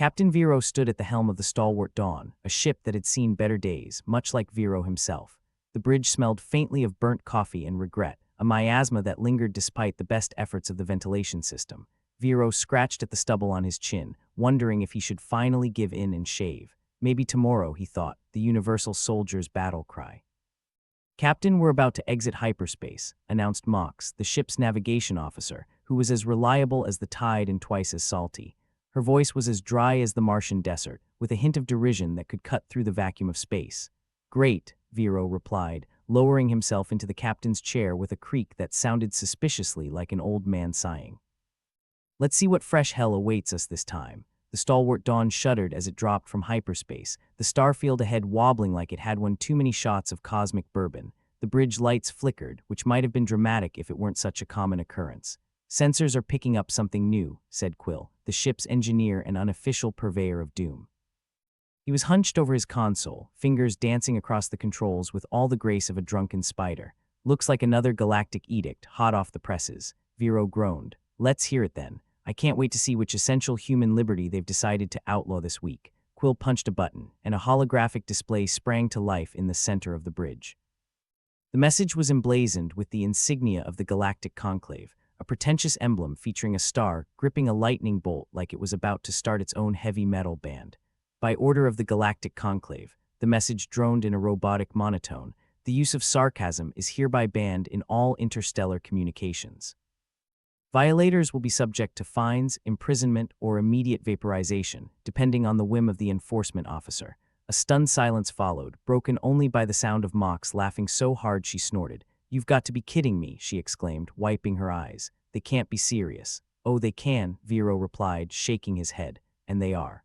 Captain Vero stood at the helm of the stalwart Dawn, a ship that had seen better days, much like Vero himself. The bridge smelled faintly of burnt coffee and regret, a miasma that lingered despite the best efforts of the ventilation system. Vero scratched at the stubble on his chin, wondering if he should finally give in and shave. Maybe tomorrow, he thought, the universal soldier's battle cry. "Captain, we're about to exit hyperspace," announced Mox, the ship's navigation officer, who was as reliable as the tide and twice as salty. Her voice was as dry as the Martian desert, with a hint of derision that could cut through the vacuum of space. "Great," Vero replied, lowering himself into the captain's chair with a creak that sounded suspiciously like an old man sighing. "Let's see what fresh hell awaits us this time." The stalwart Dawn shuddered as it dropped from hyperspace, the starfield ahead wobbling like it had won too many shots of cosmic bourbon. The bridge lights flickered, which might have been dramatic if it weren't such a common occurrence. "Sensors are picking up something new," said Quill, the ship's engineer and unofficial purveyor of doom. He was hunched over his console, fingers dancing across the controls with all the grace of a drunken spider. "Looks like another galactic edict, hot off the presses," Vero groaned. "Let's hear it then. I can't wait to see which essential human liberty they've decided to outlaw this week." Quill punched a button, and a holographic display sprang to life in the center of the bridge. The message was emblazoned with the insignia of the Galactic Conclave, a pretentious emblem featuring a star gripping a lightning bolt like it was about to start its own heavy metal band. "By order of the Galactic Conclave," the message droned in a robotic monotone, "the use of sarcasm is hereby banned in all interstellar communications. Violators will be subject to fines, imprisonment, or immediate vaporization, depending on the whim of the enforcement officer." A stunned silence followed, broken only by the sound of Mox laughing so hard she snorted. "You've got to be kidding me," she exclaimed, wiping her eyes. "They can't be serious." "Oh, they can," Vero replied, shaking his head. "And they are.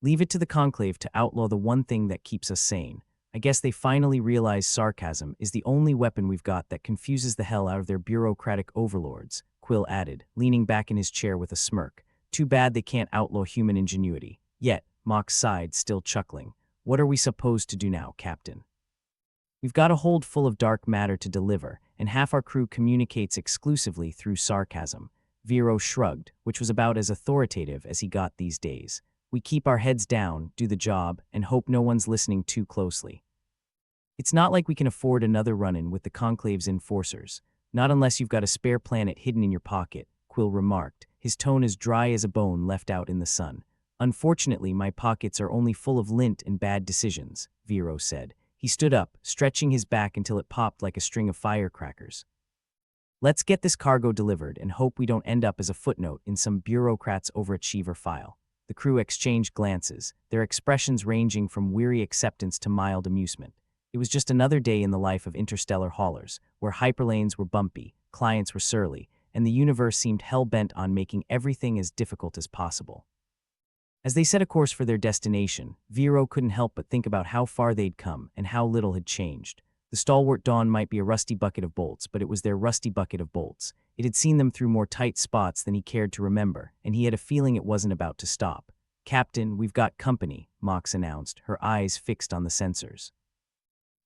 Leave it to the Conclave to outlaw the one thing that keeps us sane. I guess they finally realize sarcasm is the only weapon we've got that confuses the hell out of their bureaucratic overlords," Quill added, leaning back in his chair with a smirk. "Too bad they can't outlaw human ingenuity. Yet," Mox sighed, still chuckling. "What are we supposed to do now, Captain? We've got a hold full of dark matter to deliver, and half our crew communicates exclusively through sarcasm." Vero shrugged, which was about as authoritative as he got these days. "We keep our heads down, do the job, and hope no one's listening too closely. It's not like we can afford another run-in with the Conclave's enforcers. Not unless you've got a spare planet hidden in your pocket," Quill remarked, his tone as dry as a bone left out in the sun. "Unfortunately, my pockets are only full of lint and bad decisions," Vero said. He stood up, stretching his back until it popped like a string of firecrackers. "Let's get this cargo delivered and hope we don't end up as a footnote in some bureaucrat's overachiever file." The crew exchanged glances, their expressions ranging from weary acceptance to mild amusement. It was just another day in the life of interstellar haulers, where hyperlanes were bumpy, clients were surly, and the universe seemed hell-bent on making everything as difficult as possible. As they set a course for their destination, Vero couldn't help but think about how far they'd come and how little had changed. The stalwart Dawn might be a rusty bucket of bolts, but it was their rusty bucket of bolts. It had seen them through more tight spots than he cared to remember, and he had a feeling it wasn't about to stop. "Captain, we've got company," Mox announced, her eyes fixed on the sensors.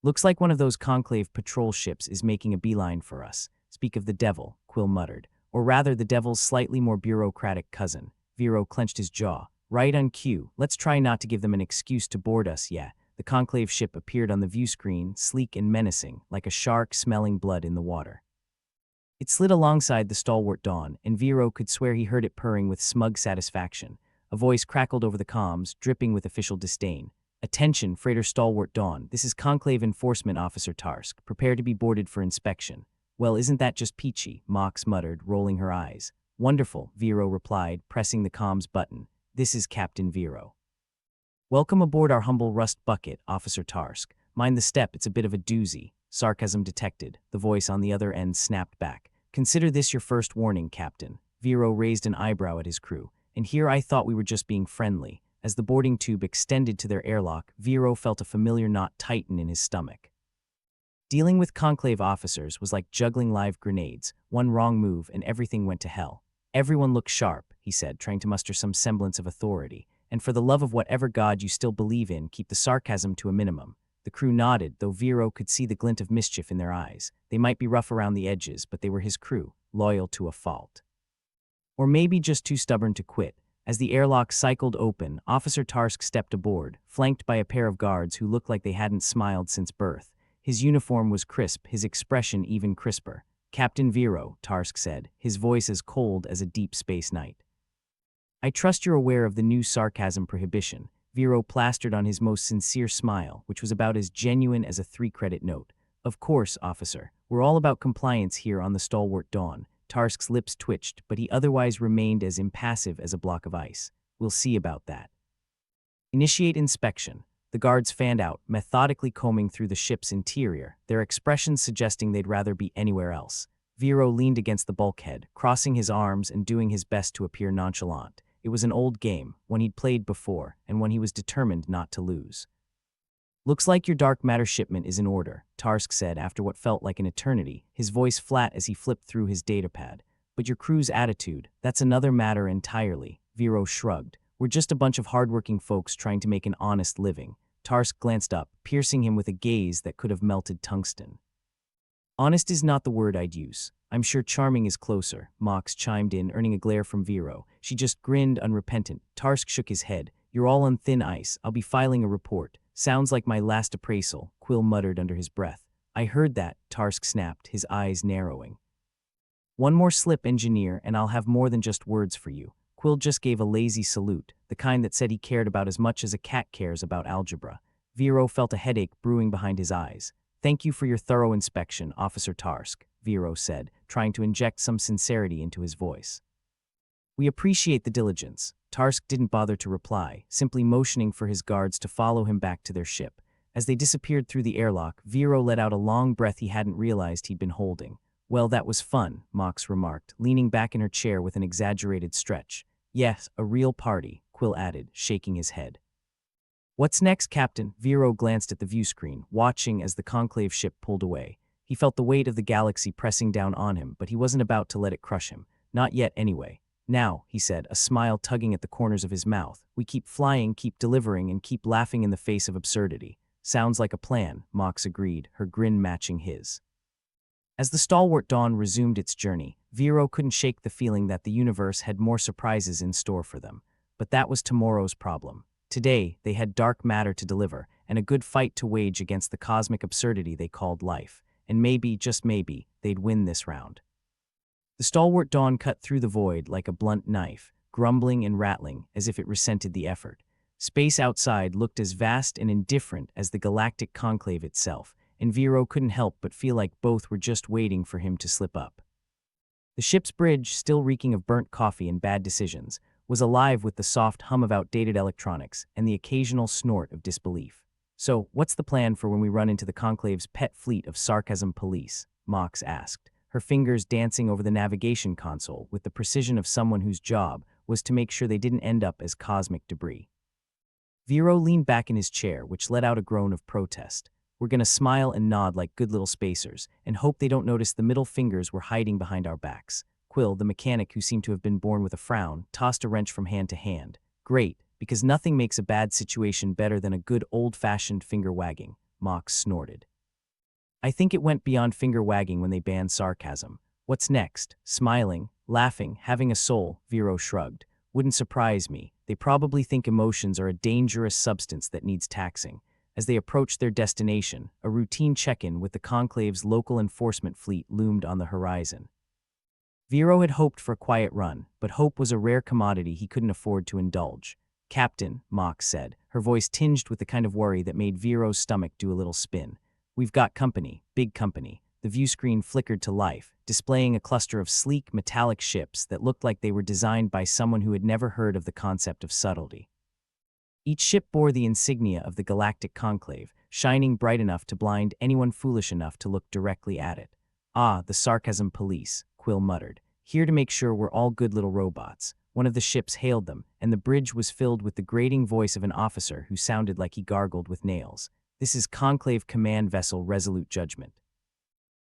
"Looks like one of those Conclave patrol ships is making a beeline for us. Speak of the devil," Quill muttered. "Or rather, the devil's slightly more bureaucratic cousin." Vero clenched his jaw. "Right on cue. Let's try not to give them an excuse to board us, yeah." The Conclave ship appeared on the view screen, sleek and menacing, like a shark smelling blood in the water. It slid alongside the stalwart Dawn, and Vero could swear he heard it purring with smug satisfaction. A voice crackled over the comms, dripping with official disdain. "Attention, freighter stalwart Dawn. This is Conclave Enforcement Officer Tarsk. Prepare to be boarded for inspection." "Well, isn't that just peachy?" Mox muttered, rolling her eyes. "Wonderful," Vero replied, pressing the comms button. "This is Captain Vero. Welcome aboard our humble rust bucket, Officer Tarsk. Mind the step, it's a bit of a doozy." Sarcasm detected. The voice on the other end snapped back. "Consider this your first warning, Captain." Vero raised an eyebrow at his crew. "And here I thought we were just being friendly." As the boarding tube extended to their airlock, Vero felt a familiar knot tighten in his stomach. Dealing with Conclave officers was like juggling live grenades. One wrong move and everything went to hell. "Everyone look sharp," he said, trying to muster some semblance of authority. "And for the love of whatever god you still believe in, keep the sarcasm to a minimum." The crew nodded, though Vero could see the glint of mischief in their eyes. They might be rough around the edges, but they were his crew, loyal to a fault. Or maybe just too stubborn to quit. As the airlock cycled open, Officer Tarsk stepped aboard, flanked by a pair of guards who looked like they hadn't smiled since birth. His uniform was crisp, his expression even crisper. "Captain Vero," Tarsk said, his voice as cold as a deep space night. "I trust you're aware of the new sarcasm prohibition." Vero plastered on his most sincere smile, which was about as genuine as a 3-credit note. "Of course, officer. We're all about compliance here on the Stalwart Dawn." Tarsk's lips twitched, but he otherwise remained as impassive as a block of ice. "We'll see about that." "Initiate inspection." The guards fanned out, methodically combing through the ship's interior, their expressions suggesting they'd rather be anywhere else. Vero leaned against the bulkhead, crossing his arms and doing his best to appear nonchalant. It was an old game, one he'd played before, and one he was determined not to lose. "Looks like your dark matter shipment is in order," Tarsk said after what felt like an eternity, his voice flat as he flipped through his datapad. "But your crew's attitude, that's another matter entirely." Vero shrugged. "We're just a bunch of hardworking folks trying to make an honest living." Tarsk glanced up, piercing him with a gaze that could have melted tungsten. "Honest is not the word I'd use. I'm sure charming is closer," Mox chimed in, earning a glare from Vero. She just grinned, unrepentant. Tarsk shook his head. "You're all on thin ice. I'll be filing a report." "Sounds like my last appraisal," Quill muttered under his breath. "I heard that," Tarsk snapped, his eyes narrowing. "One more slip, engineer, and I'll have more than just words for you." Quill just gave a lazy salute, the kind that said he cared about as much as a cat cares about algebra. Vero felt a headache brewing behind his eyes. "Thank you for your thorough inspection, Officer Tarsk," Vero said, trying to inject some sincerity into his voice. "We appreciate the diligence." Tarsk didn't bother to reply, simply motioning for his guards to follow him back to their ship. As they disappeared through the airlock, Vero let out a long breath he hadn't realized he'd been holding. "Well, that was fun," Mox remarked, leaning back in her chair with an exaggerated stretch. "Yes, a real party," Quill added, shaking his head. "What's next, Captain?" Vero glanced at the viewscreen, watching as the Conclave ship pulled away. He felt the weight of the galaxy pressing down on him, but he wasn't about to let it crush him. Not yet, anyway. "Now," he said, a smile tugging at the corners of his mouth, "we keep flying, keep delivering, and keep laughing in the face of absurdity." "Sounds like a plan," Mox agreed, her grin matching his. As the Stalwart Dawn resumed its journey, Vero couldn't shake the feeling that the universe had more surprises in store for them. But that was tomorrow's problem. Today, they had dark matter to deliver, and a good fight to wage against the cosmic absurdity they called life. And maybe, just maybe, they'd win this round. The Stalwart Dawn cut through the void like a blunt knife, grumbling and rattling as if it resented the effort. Space outside looked as vast and indifferent as the Galactic Conclave itself, and Vero couldn't help but feel like both were just waiting for him to slip up. The ship's bridge, still reeking of burnt coffee and bad decisions, was alive with the soft hum of outdated electronics and the occasional snort of disbelief. "So, what's the plan for when we run into the Conclave's pet fleet of Sarcasm police?" Mox asked, her fingers dancing over the navigation console with the precision of someone whose job was to make sure they didn't end up as cosmic debris. Vero leaned back in his chair, which let out a groan of protest. "We're gonna smile and nod like good little spacers, and hope they don't notice the middle fingers we're hiding behind our backs." Quill, the mechanic who seemed to have been born with a frown, tossed a wrench from hand to hand. "Great, because nothing makes a bad situation better than a good old-fashioned finger-wagging," Mox snorted. "I think it went beyond finger-wagging when they banned sarcasm. What's next? Smiling, laughing, having a soul," Vero shrugged. "Wouldn't surprise me. They probably think emotions are a dangerous substance that needs taxing." As they approached their destination, a routine check-in with the Conclave's local enforcement fleet loomed on the horizon. Vero had hoped for a quiet run, but hope was a rare commodity he couldn't afford to indulge. "Captain," Mox said, her voice tinged with the kind of worry that made Vero's stomach do a little spin. "We've got company, big company." The viewscreen flickered to life, displaying a cluster of sleek, metallic ships that looked like they were designed by someone who had never heard of the concept of subtlety. Each ship bore the insignia of the Galactic Conclave, shining bright enough to blind anyone foolish enough to look directly at it. "Ah, the Sarcasm police," Quill muttered, "here to make sure we're all good little robots." One of the ships hailed them, and the bridge was filled with the grating voice of an officer who sounded like he gargled with nails. "This is Conclave Command Vessel Resolute Judgment.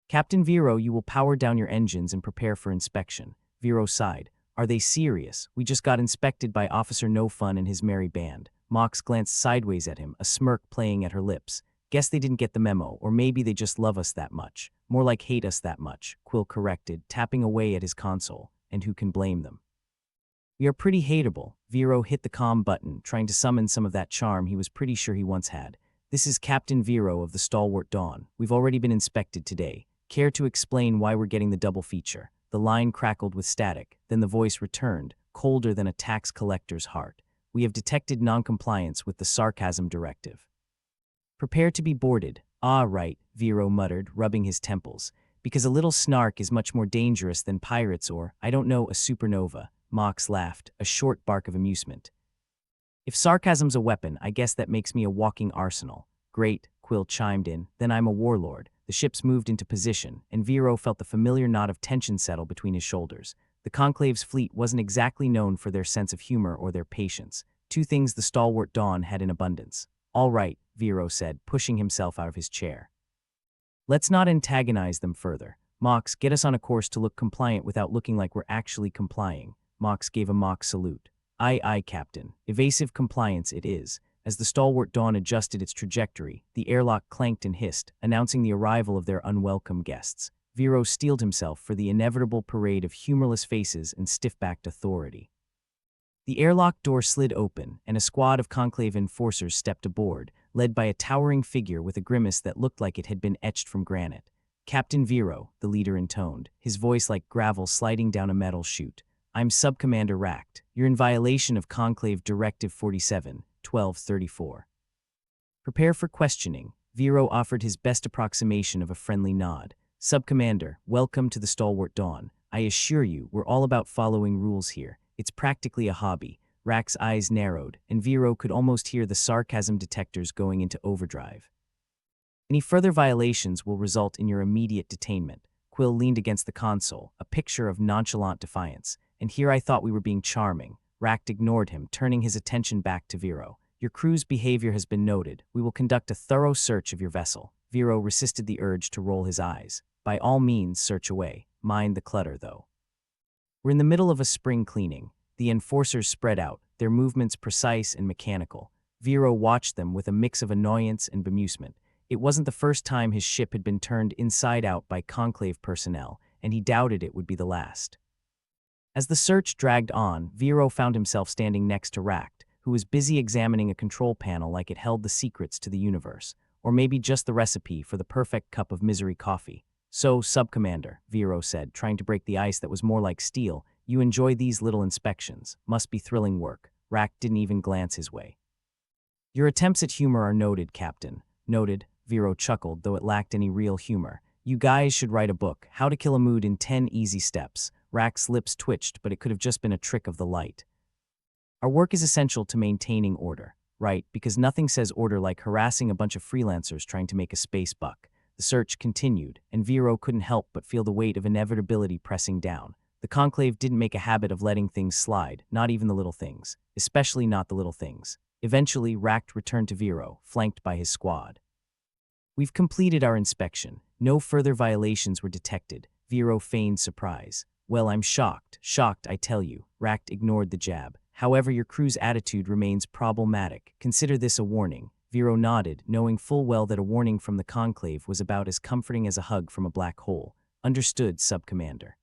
Captain Vero, you will power down your engines and prepare for inspection." Vero sighed. "Are they serious? We just got inspected by Officer No Fun and his merry band." Mox glanced sideways at him, a smirk playing at her lips. "Guess they didn't get the memo, or maybe they just love us that much. More like hate us that much," Quill corrected, tapping away at his console. "And who can blame them?" We are pretty hateable. Vero hit the calm button, trying to summon some of that charm he was pretty sure he once had. This is Captain Vero of the Stalwart Dawn. We've already been inspected today. Care to explain why we're getting the double feature? The line crackled with static, then the voice returned, colder than a tax collector's heart. We have detected noncompliance with the Sarcasm directive. Prepare to be boarded. Ah, right, Vero muttered, rubbing his temples. Because a little snark is much more dangerous than pirates or, I don't know, a supernova. Mox laughed, a short bark of amusement. If sarcasm's a weapon, I guess that makes me a walking arsenal. Great, Quill chimed in, then I'm a warlord. The ships moved into position, and Vero felt the familiar knot of tension settle between his shoulders. The Conclave's fleet wasn't exactly known for their sense of humor or their patience, two things the Stalwart Dawn had in abundance. All right, Vero said, pushing himself out of his chair. Let's not antagonize them further. Mox, get us on a course to look compliant without looking like we're actually complying. Mox gave a mock salute. Aye, aye, Captain. Evasive compliance it is. As the Stalwart Dawn adjusted its trajectory, the airlock clanked and hissed, announcing the arrival of their unwelcome guests. Vero steeled himself for the inevitable parade of humorless faces and stiff-backed authority. The airlock door slid open, and a squad of Conclave enforcers stepped aboard, led by a towering figure with a grimace that looked like it had been etched from granite. Captain Vero, the leader intoned, his voice like gravel sliding down a metal chute. I'm Subcommander Ract. You're in violation of Conclave Directive 47-1234. Prepare for questioning. Vero offered his best approximation of a friendly nod. Subcommander, welcome to the Stalwart Dawn. I assure you, we're all about following rules here. It's practically a hobby. Ract's eyes narrowed, and Vero could almost hear the sarcasm detectors going into overdrive. Any further violations will result in your immediate detainment. Quill leaned against the console, a picture of nonchalant defiance. And here I thought we were being charming. Ract ignored him, turning his attention back to Vero. Your crew's behavior has been noted. We will conduct a thorough search of your vessel. Vero resisted the urge to roll his eyes. By all means, search away. Mind the clutter, though. We're in the middle of a spring cleaning. The enforcers spread out, their movements precise and mechanical. Vero watched them with a mix of annoyance and bemusement. It wasn't the first time his ship had been turned inside out by Conclave personnel, and he doubted it would be the last. As the search dragged on, Vero found himself standing next to Ract, who was busy examining a control panel like it held the secrets to the universe, or maybe just the recipe for the perfect cup of misery coffee. So, Subcommander, Vero said, trying to break the ice that was more like steel, you enjoy these little inspections. Must be thrilling work. Ract didn't even glance his way. Your attempts at humor are noted, Captain. Noted, Vero chuckled, though it lacked any real humor. You guys should write a book, How to Kill a Mood in 10 Easy Steps. Ract's lips twitched, but it could have just been a trick of the light. Our work is essential to maintaining order, right? Because nothing says order like harassing a bunch of freelancers trying to make a space buck. The search continued, and Vero couldn't help but feel the weight of inevitability pressing down. The Conclave didn't make a habit of letting things slide, not even the little things, especially not the little things. Eventually, Ract returned to Vero, flanked by his squad. We've completed our inspection. No further violations were detected. Vero feigned surprise. Well, I'm shocked, I tell you. Ract ignored the jab. However, your crew's attitude remains problematic. Consider this a warning. Vero nodded, knowing full well that a warning from the Conclave was about as comforting as a hug from a black hole. Understood, Subcommander.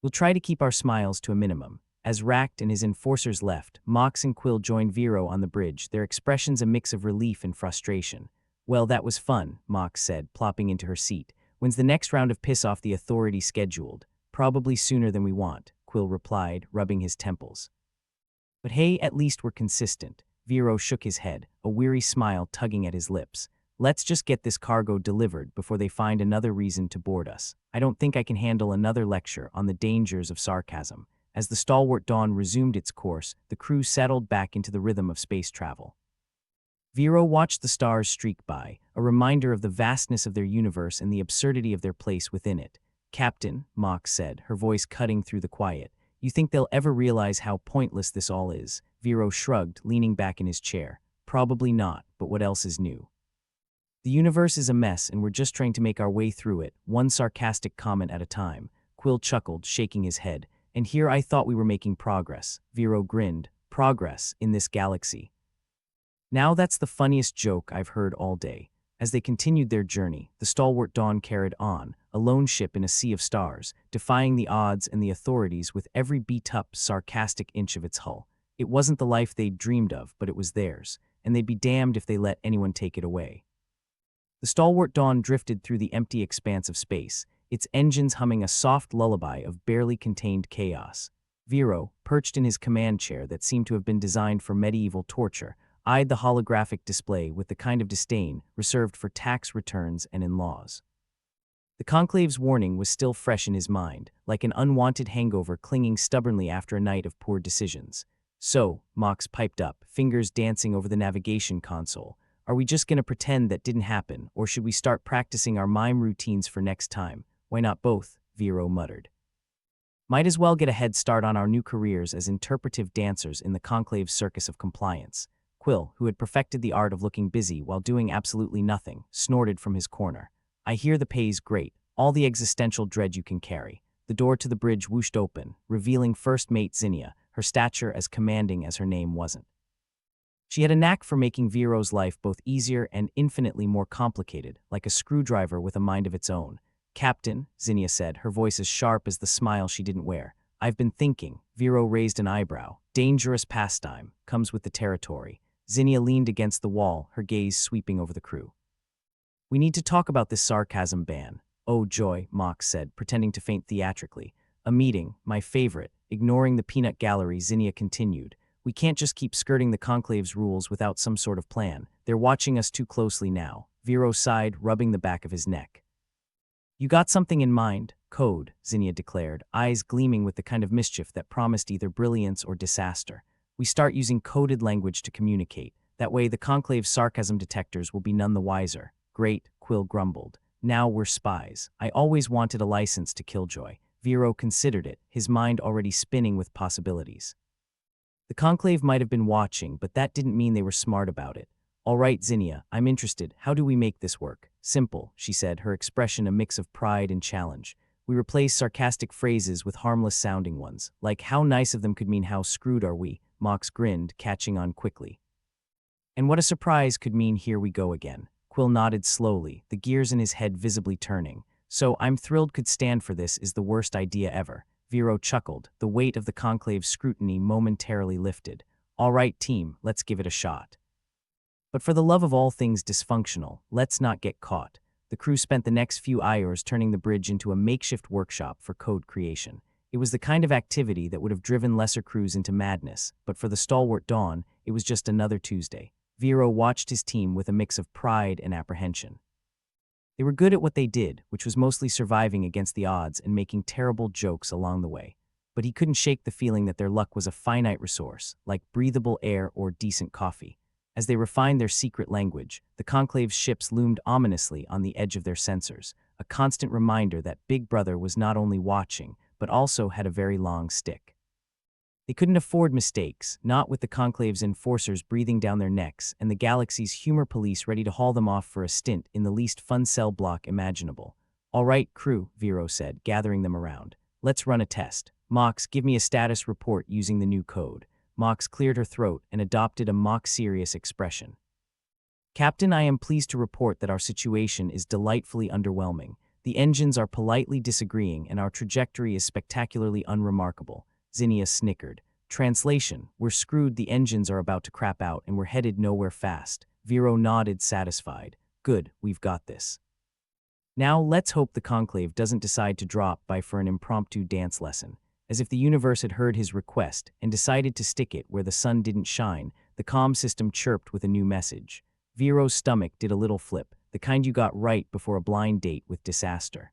We'll try to keep our smiles to a minimum. As Ract and his enforcers left, Mox and Quill joined Vero on the bridge, their expressions a mix of relief and frustration. Well, that was fun, Mox said, plopping into her seat. When's the next round of piss-off the authority scheduled? Probably sooner than we want, Quill replied, rubbing his temples. But hey, at least we're consistent. Vero shook his head, a weary smile tugging at his lips. Let's just get this cargo delivered before they find another reason to board us. I don't think I can handle another lecture on the dangers of sarcasm. As the Stalwart Dawn resumed its course, the crew settled back into the rhythm of space travel. Vero watched the stars streak by, a reminder of the vastness of their universe and the absurdity of their place within it. Captain, Mox said, her voice cutting through the quiet, you think they'll ever realize how pointless this all is? Vero shrugged, leaning back in his chair. Probably not, but what else is new? The universe is a mess and we're just trying to make our way through it, one sarcastic comment at a time. Quill chuckled, shaking his head. And here I thought we were making progress. Vero grinned. Progress in this galaxy. Now that's the funniest joke I've heard all day. As they continued their journey, the stalwart Dawn carried on, a lone ship in a sea of stars, defying the odds and the authorities with every beat-up, sarcastic inch of its hull. It wasn't the life they'd dreamed of, but it was theirs, and they'd be damned if they let anyone take it away. The stalwart Dawn drifted through the empty expanse of space, its engines humming a soft lullaby of barely contained chaos. Vero, perched in his command chair that seemed to have been designed for medieval torture, eyed the holographic display with the kind of disdain reserved for tax returns and in-laws. The Conclave's warning was still fresh in his mind, like an unwanted hangover clinging stubbornly after a night of poor decisions. "So," Mox piped up, fingers dancing over the navigation console, "are we just gonna pretend that didn't happen, or should we start practicing our mime routines for next time?" "Why not both?" Vero muttered. "Might as well get a head start on our new careers as interpretive dancers in the Conclave's circus of compliance." Quill, who had perfected the art of looking busy while doing absolutely nothing, snorted from his corner. "I hear the pay's great, all the existential dread you can carry." The door to the bridge whooshed open, revealing first mate Zinnia, her stature as commanding as her name wasn't. She had a knack for making Vero's life both easier and infinitely more complicated, like a screwdriver with a mind of its own. "Captain," Zinnia said, her voice as sharp as the smile she didn't wear. "I've been thinking." Vero raised an eyebrow. "Dangerous pastime, comes with the territory." Zinnia leaned against the wall, her gaze sweeping over the crew. "We need to talk about this sarcasm ban." "Oh joy," Mox said, pretending to faint theatrically. "A meeting, my favorite." Ignoring the peanut gallery, Zinnia continued. "We can't just keep skirting the Conclave's rules without some sort of plan. They're watching us too closely now." Vero sighed, rubbing the back of his neck. "You got something in mind?" "Code," Zinnia declared, eyes gleaming with the kind of mischief that promised either brilliance or disaster. "We start using coded language to communicate. That way the Conclave's sarcasm detectors will be none the wiser." "Great," Quill grumbled. "Now we're spies." "I always wanted a license to Killjoy." Vero considered it, his mind already spinning with possibilities. The Conclave might have been watching, but that didn't mean they were smart about it. "All right, Zinnia, I'm interested. How do we make this work?" "Simple," she said, her expression a mix of pride and challenge. "We replace sarcastic phrases with harmless-sounding ones, like 'how nice of them' could mean 'how screwed are we?'" Mox grinned, catching on quickly. "And what a surprise could mean 'here we go again.'" Quill nodded slowly, the gears in his head visibly turning. "So, 'I'm thrilled could stand for this' is the worst idea ever." Vero chuckled, the weight of the Conclave's scrutiny momentarily lifted. "All right, team, let's give it a shot. But for the love of all things dysfunctional, let's not get caught." The crew spent the next few hours turning the bridge into a makeshift workshop for code creation. It was the kind of activity that would have driven lesser crews into madness, but for the stalwart Dawn, it was just another Tuesday. Vero watched his team with a mix of pride and apprehension. They were good at what they did, which was mostly surviving against the odds and making terrible jokes along the way. But he couldn't shake the feeling that their luck was a finite resource, like breathable air or decent coffee. As they refined their secret language, the Conclave's ships loomed ominously on the edge of their sensors, a constant reminder that Big Brother was not only watching, but also had a very long stick. They couldn't afford mistakes, not with the Conclave's enforcers breathing down their necks and the galaxy's humor police ready to haul them off for a stint in the least fun cell block imaginable. "All right, crew," Vero said, gathering them around. "Let's run a test. Mox, give me a status report using the new code." Mox cleared her throat and adopted a mock-serious expression. "Captain, I am pleased to report that our situation is delightfully underwhelming. The engines are politely disagreeing and our trajectory is spectacularly unremarkable." Zinnia snickered. Translation: "We're screwed, the engines are about to crap out and we're headed nowhere fast." Vero nodded, satisfied. "Good, we've got this. Now let's hope the Conclave doesn't decide to drop by for an impromptu dance lesson." As if the universe had heard his request and decided to stick it where the sun didn't shine, the comm system chirped with a new message. Vero's stomach did a little flip, the kind you got right before a blind date with disaster.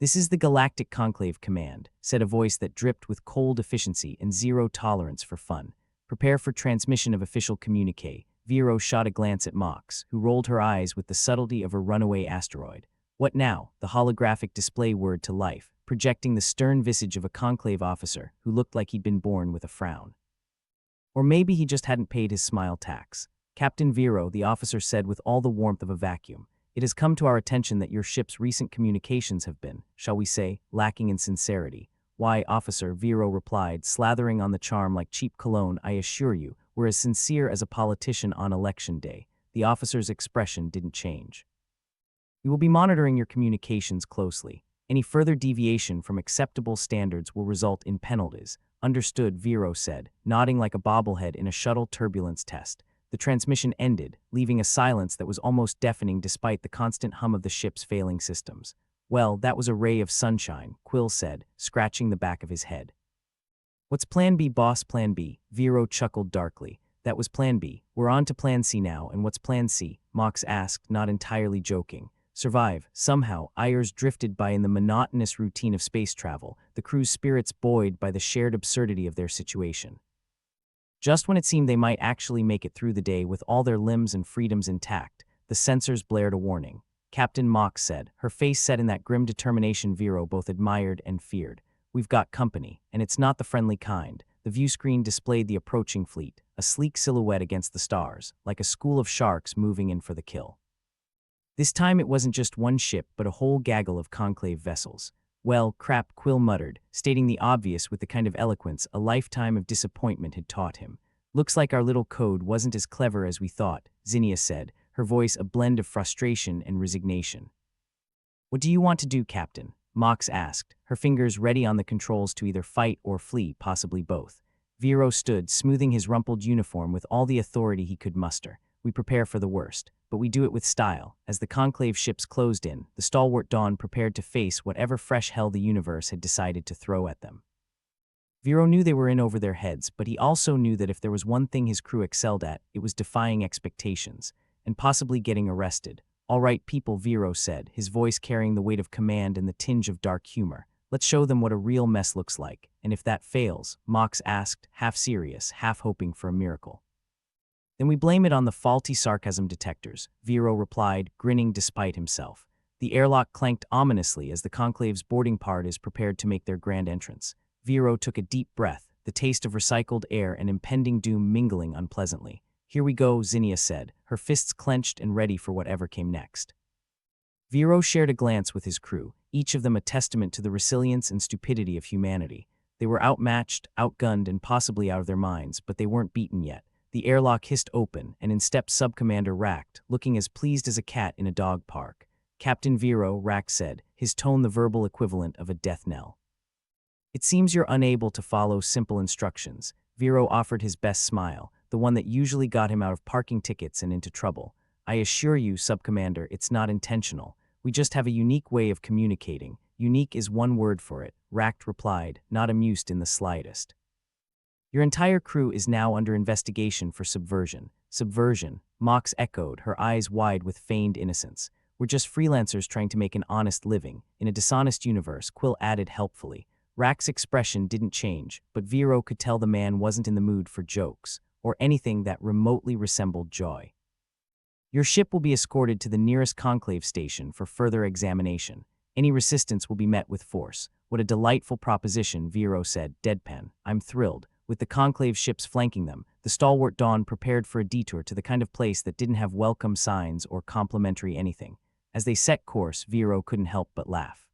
"This is the Galactic Conclave Command," said a voice that dripped with cold efficiency and zero tolerance for fun. "Prepare for transmission of official communique." Vero shot a glance at Mox, who rolled her eyes with the subtlety of a runaway asteroid. "What now?" The holographic display whirred to life, projecting the stern visage of a Conclave officer who looked like he'd been born with a frown. Or maybe he just hadn't paid his smile tax. "Captain Vero," the officer said with all the warmth of a vacuum, "it has come to our attention that your ship's recent communications have been, shall we say, lacking in sincerity." "Why, officer," Vero replied, slathering on the charm like cheap cologne, "I assure you, we're as sincere as a politician on election day." The officer's expression didn't change. We will be monitoring your communications closely. Any further deviation from acceptable standards will result in penalties. Understood, Vero said, nodding like a bobblehead in a shuttle turbulence test. The transmission ended, leaving a silence that was almost deafening despite the constant hum of the ship's failing systems. Well, that was a ray of sunshine, Quill said, scratching the back of his head. What's Plan B, boss? Plan B? Vero chuckled darkly. That was Plan B. We're on to Plan C now, and what's Plan C? Mox asked, not entirely joking. Survive. Somehow, Ayers drifted by in the monotonous routine of space travel, the crew's spirits buoyed by the shared absurdity of their situation. Just when it seemed they might actually make it through the day with all their limbs and freedoms intact, the sensors blared a warning. Captain Mox said, her face set in that grim determination Vero both admired and feared. We've got company, and it's not the friendly kind. The view screen displayed the approaching fleet, a sleek silhouette against the stars, like a school of sharks moving in for the kill. This time it wasn't just one ship, but a whole gaggle of conclave vessels. Well, crap, Quill muttered, stating the obvious with the kind of eloquence a lifetime of disappointment had taught him. Looks like our little code wasn't as clever as we thought, Zinnia said, her voice a blend of frustration and resignation. What do you want to do, Captain? Mox asked, her fingers ready on the controls to either fight or flee, possibly both. Vero stood, smoothing his rumpled uniform with all the authority he could muster. We prepare for the worst, but we do it with style. As the conclave ships closed in, the stalwart Dawn prepared to face whatever fresh hell the universe had decided to throw at them. Vero knew they were in over their heads, but he also knew that if there was one thing his crew excelled at, it was defying expectations, and possibly getting arrested. All right, people, Vero said, his voice carrying the weight of command and the tinge of dark humor. Let's show them what a real mess looks like, and if that fails, Mox asked, half serious, half hoping for a miracle. Then we blame it on the faulty sarcasm detectors, Vero replied, grinning despite himself. The airlock clanked ominously as the conclave's boarding parties prepared to make their grand entrance. Vero took a deep breath, the taste of recycled air and impending doom mingling unpleasantly. Here we go, Zinnia said, her fists clenched and ready for whatever came next. Vero shared a glance with his crew, each of them a testament to the resilience and stupidity of humanity. They were outmatched, outgunned, and possibly out of their minds, but they weren't beaten yet. The airlock hissed open, and in stepped Subcommander Racht, looking as pleased as a cat in a dog park. Captain Vero, Racht said, his tone the verbal equivalent of a death knell. It seems you're unable to follow simple instructions. Vero offered his best smile, the one that usually got him out of parking tickets and into trouble. I assure you, Subcommander, it's not intentional. We just have a unique way of communicating. Unique is one word for it, Racht replied, not amused in the slightest. Your entire crew is now under investigation for subversion. Subversion, Mox echoed, her eyes wide with feigned innocence. We're just freelancers trying to make an honest living. In a dishonest universe, Quill added helpfully. Racht's expression didn't change, but Vero could tell the man wasn't in the mood for jokes, or anything that remotely resembled joy. Your ship will be escorted to the nearest conclave station for further examination. Any resistance will be met with force. What a delightful proposition, Vero said, deadpan. I'm thrilled. With the conclave ships flanking them, the stalwart Dawn prepared for a detour to the kind of place that didn't have welcome signs or complimentary anything. As they set course, Vero couldn't help but laugh.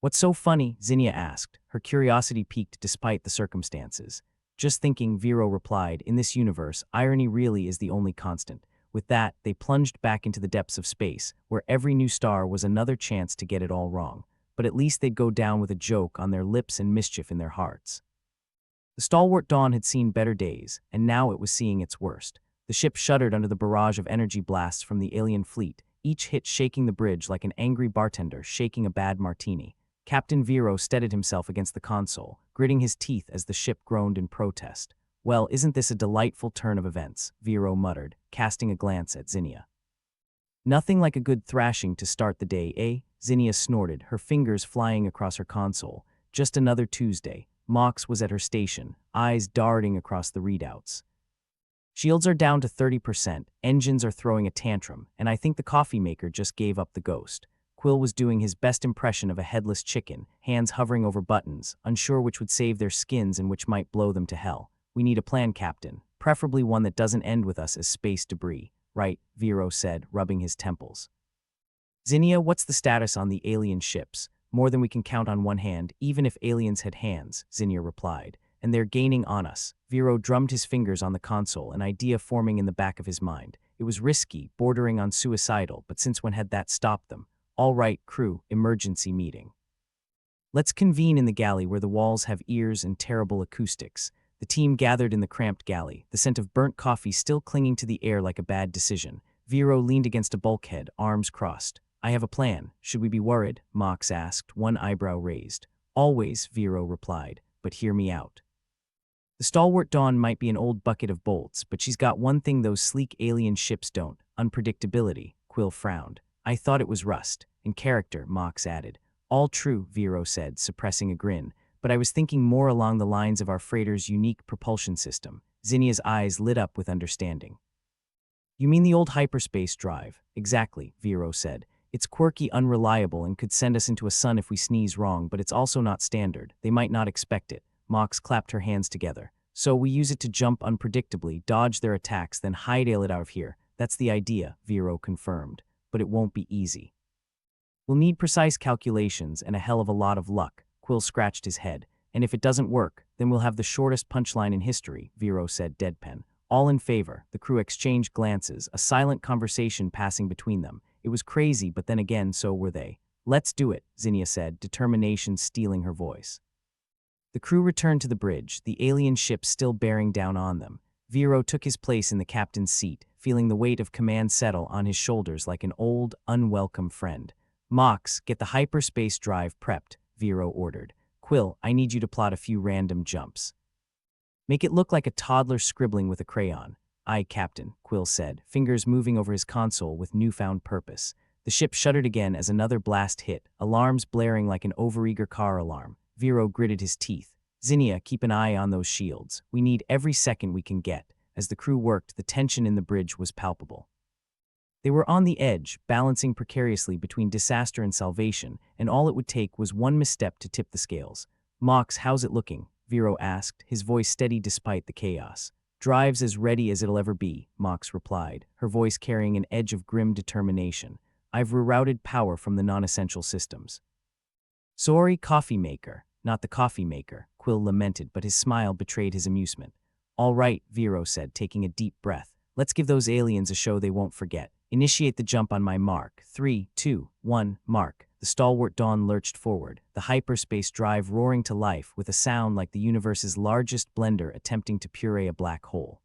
What's so funny? Zinnia asked, her curiosity piqued despite the circumstances. Just thinking, Vero replied, in this universe, irony really is the only constant. With that, they plunged back into the depths of space, where every new star was another chance to get it all wrong. But at least they'd go down with a joke on their lips and mischief in their hearts. The stalwart Dawn had seen better days, and now it was seeing its worst. The ship shuddered under the barrage of energy blasts from the alien fleet, each hit shaking the bridge like an angry bartender shaking a bad martini. Captain Vero steadied himself against the console, gritting his teeth as the ship groaned in protest. Well, isn't this a delightful turn of events? Vero muttered, casting a glance at Zinnia. Nothing like a good thrashing to start the day, eh? Zinnia snorted, her fingers flying across her console. Just another Tuesday. Mox was at her station, eyes darting across the readouts. Shields are down to 30%, engines are throwing a tantrum, and I think the coffee maker just gave up the ghost. Quill was doing his best impression of a headless chicken, hands hovering over buttons, unsure which would save their skins and which might blow them to hell. We need a plan, Captain, preferably one that doesn't end with us as space debris. Right, Vero said, rubbing his temples. Zinnia, what's the status on the alien ships? More than we can count on one hand, even if aliens had hands, Zinnia replied. And they're gaining on us. Vero drummed his fingers on the console, an idea forming in the back of his mind. It was risky, bordering on suicidal, but since when had that stopped them? All right, crew, emergency meeting. Let's convene in the galley where the walls have ears and terrible acoustics. The team gathered in the cramped galley, the scent of burnt coffee still clinging to the air like a bad decision. Vero leaned against a bulkhead, arms crossed. I have a plan. Should we be worried? Mox asked, one eyebrow raised. Always, Vero replied, but hear me out. The stalwart Dawn might be an old bucket of bolts, but she's got one thing those sleek alien ships don't: unpredictability. Quill frowned. I thought it was rust. And character, Mox added. All true, Vero said, suppressing a grin, but I was thinking more along the lines of our freighter's unique propulsion system. Zinnia's eyes lit up with understanding. You mean the old hyperspace drive? Exactly, Vero said. It's quirky, unreliable, and could send us into a sun if we sneeze wrong, but it's also not standard. They might not expect it. Mox clapped her hands together. So we use it to jump unpredictably, dodge their attacks, then hightail it out of here. That's the idea, Vero confirmed. But it won't be easy. We'll need precise calculations and a hell of a lot of luck. Quill scratched his head. And if it doesn't work, then we'll have the shortest punchline in history, Vero said deadpan. All in favor. The crew exchanged glances, a silent conversation passing between them. It was crazy, but then again, so were they. Let's do it, Zinnia said, determination stealing her voice. The crew returned to the bridge, the alien ship still bearing down on them. Vero took his place in the captain's seat, feeling the weight of command settle on his shoulders like an old, unwelcome friend. Mox, get the hyperspace drive prepped, Vero ordered. Quill, I need you to plot a few random jumps. Make it look like a toddler scribbling with a crayon. Aye, Captain, Quill said, fingers moving over his console with newfound purpose. The ship shuddered again as another blast hit, alarms blaring like an overeager car alarm. Vero gritted his teeth. Zinnia, keep an eye on those shields. We need every second we can get. As the crew worked, the tension in the bridge was palpable. They were on the edge, balancing precariously between disaster and salvation, and all it would take was one misstep to tip the scales. Mox, how's it looking? Vero asked, his voice steady despite the chaos. Drive's as ready as it'll ever be, Mox replied, her voice carrying an edge of grim determination. I've rerouted power from the non-essential systems. Sorry, coffee maker, not the coffee maker, Quill lamented, but his smile betrayed his amusement. All right, Vero said, taking a deep breath. Let's give those aliens a show they won't forget. Initiate the jump on my mark. 3, 2, 1, mark. The stalwart Dawn lurched forward, the hyperspace drive roaring to life with a sound like the universe's largest blender attempting to puree a black hole.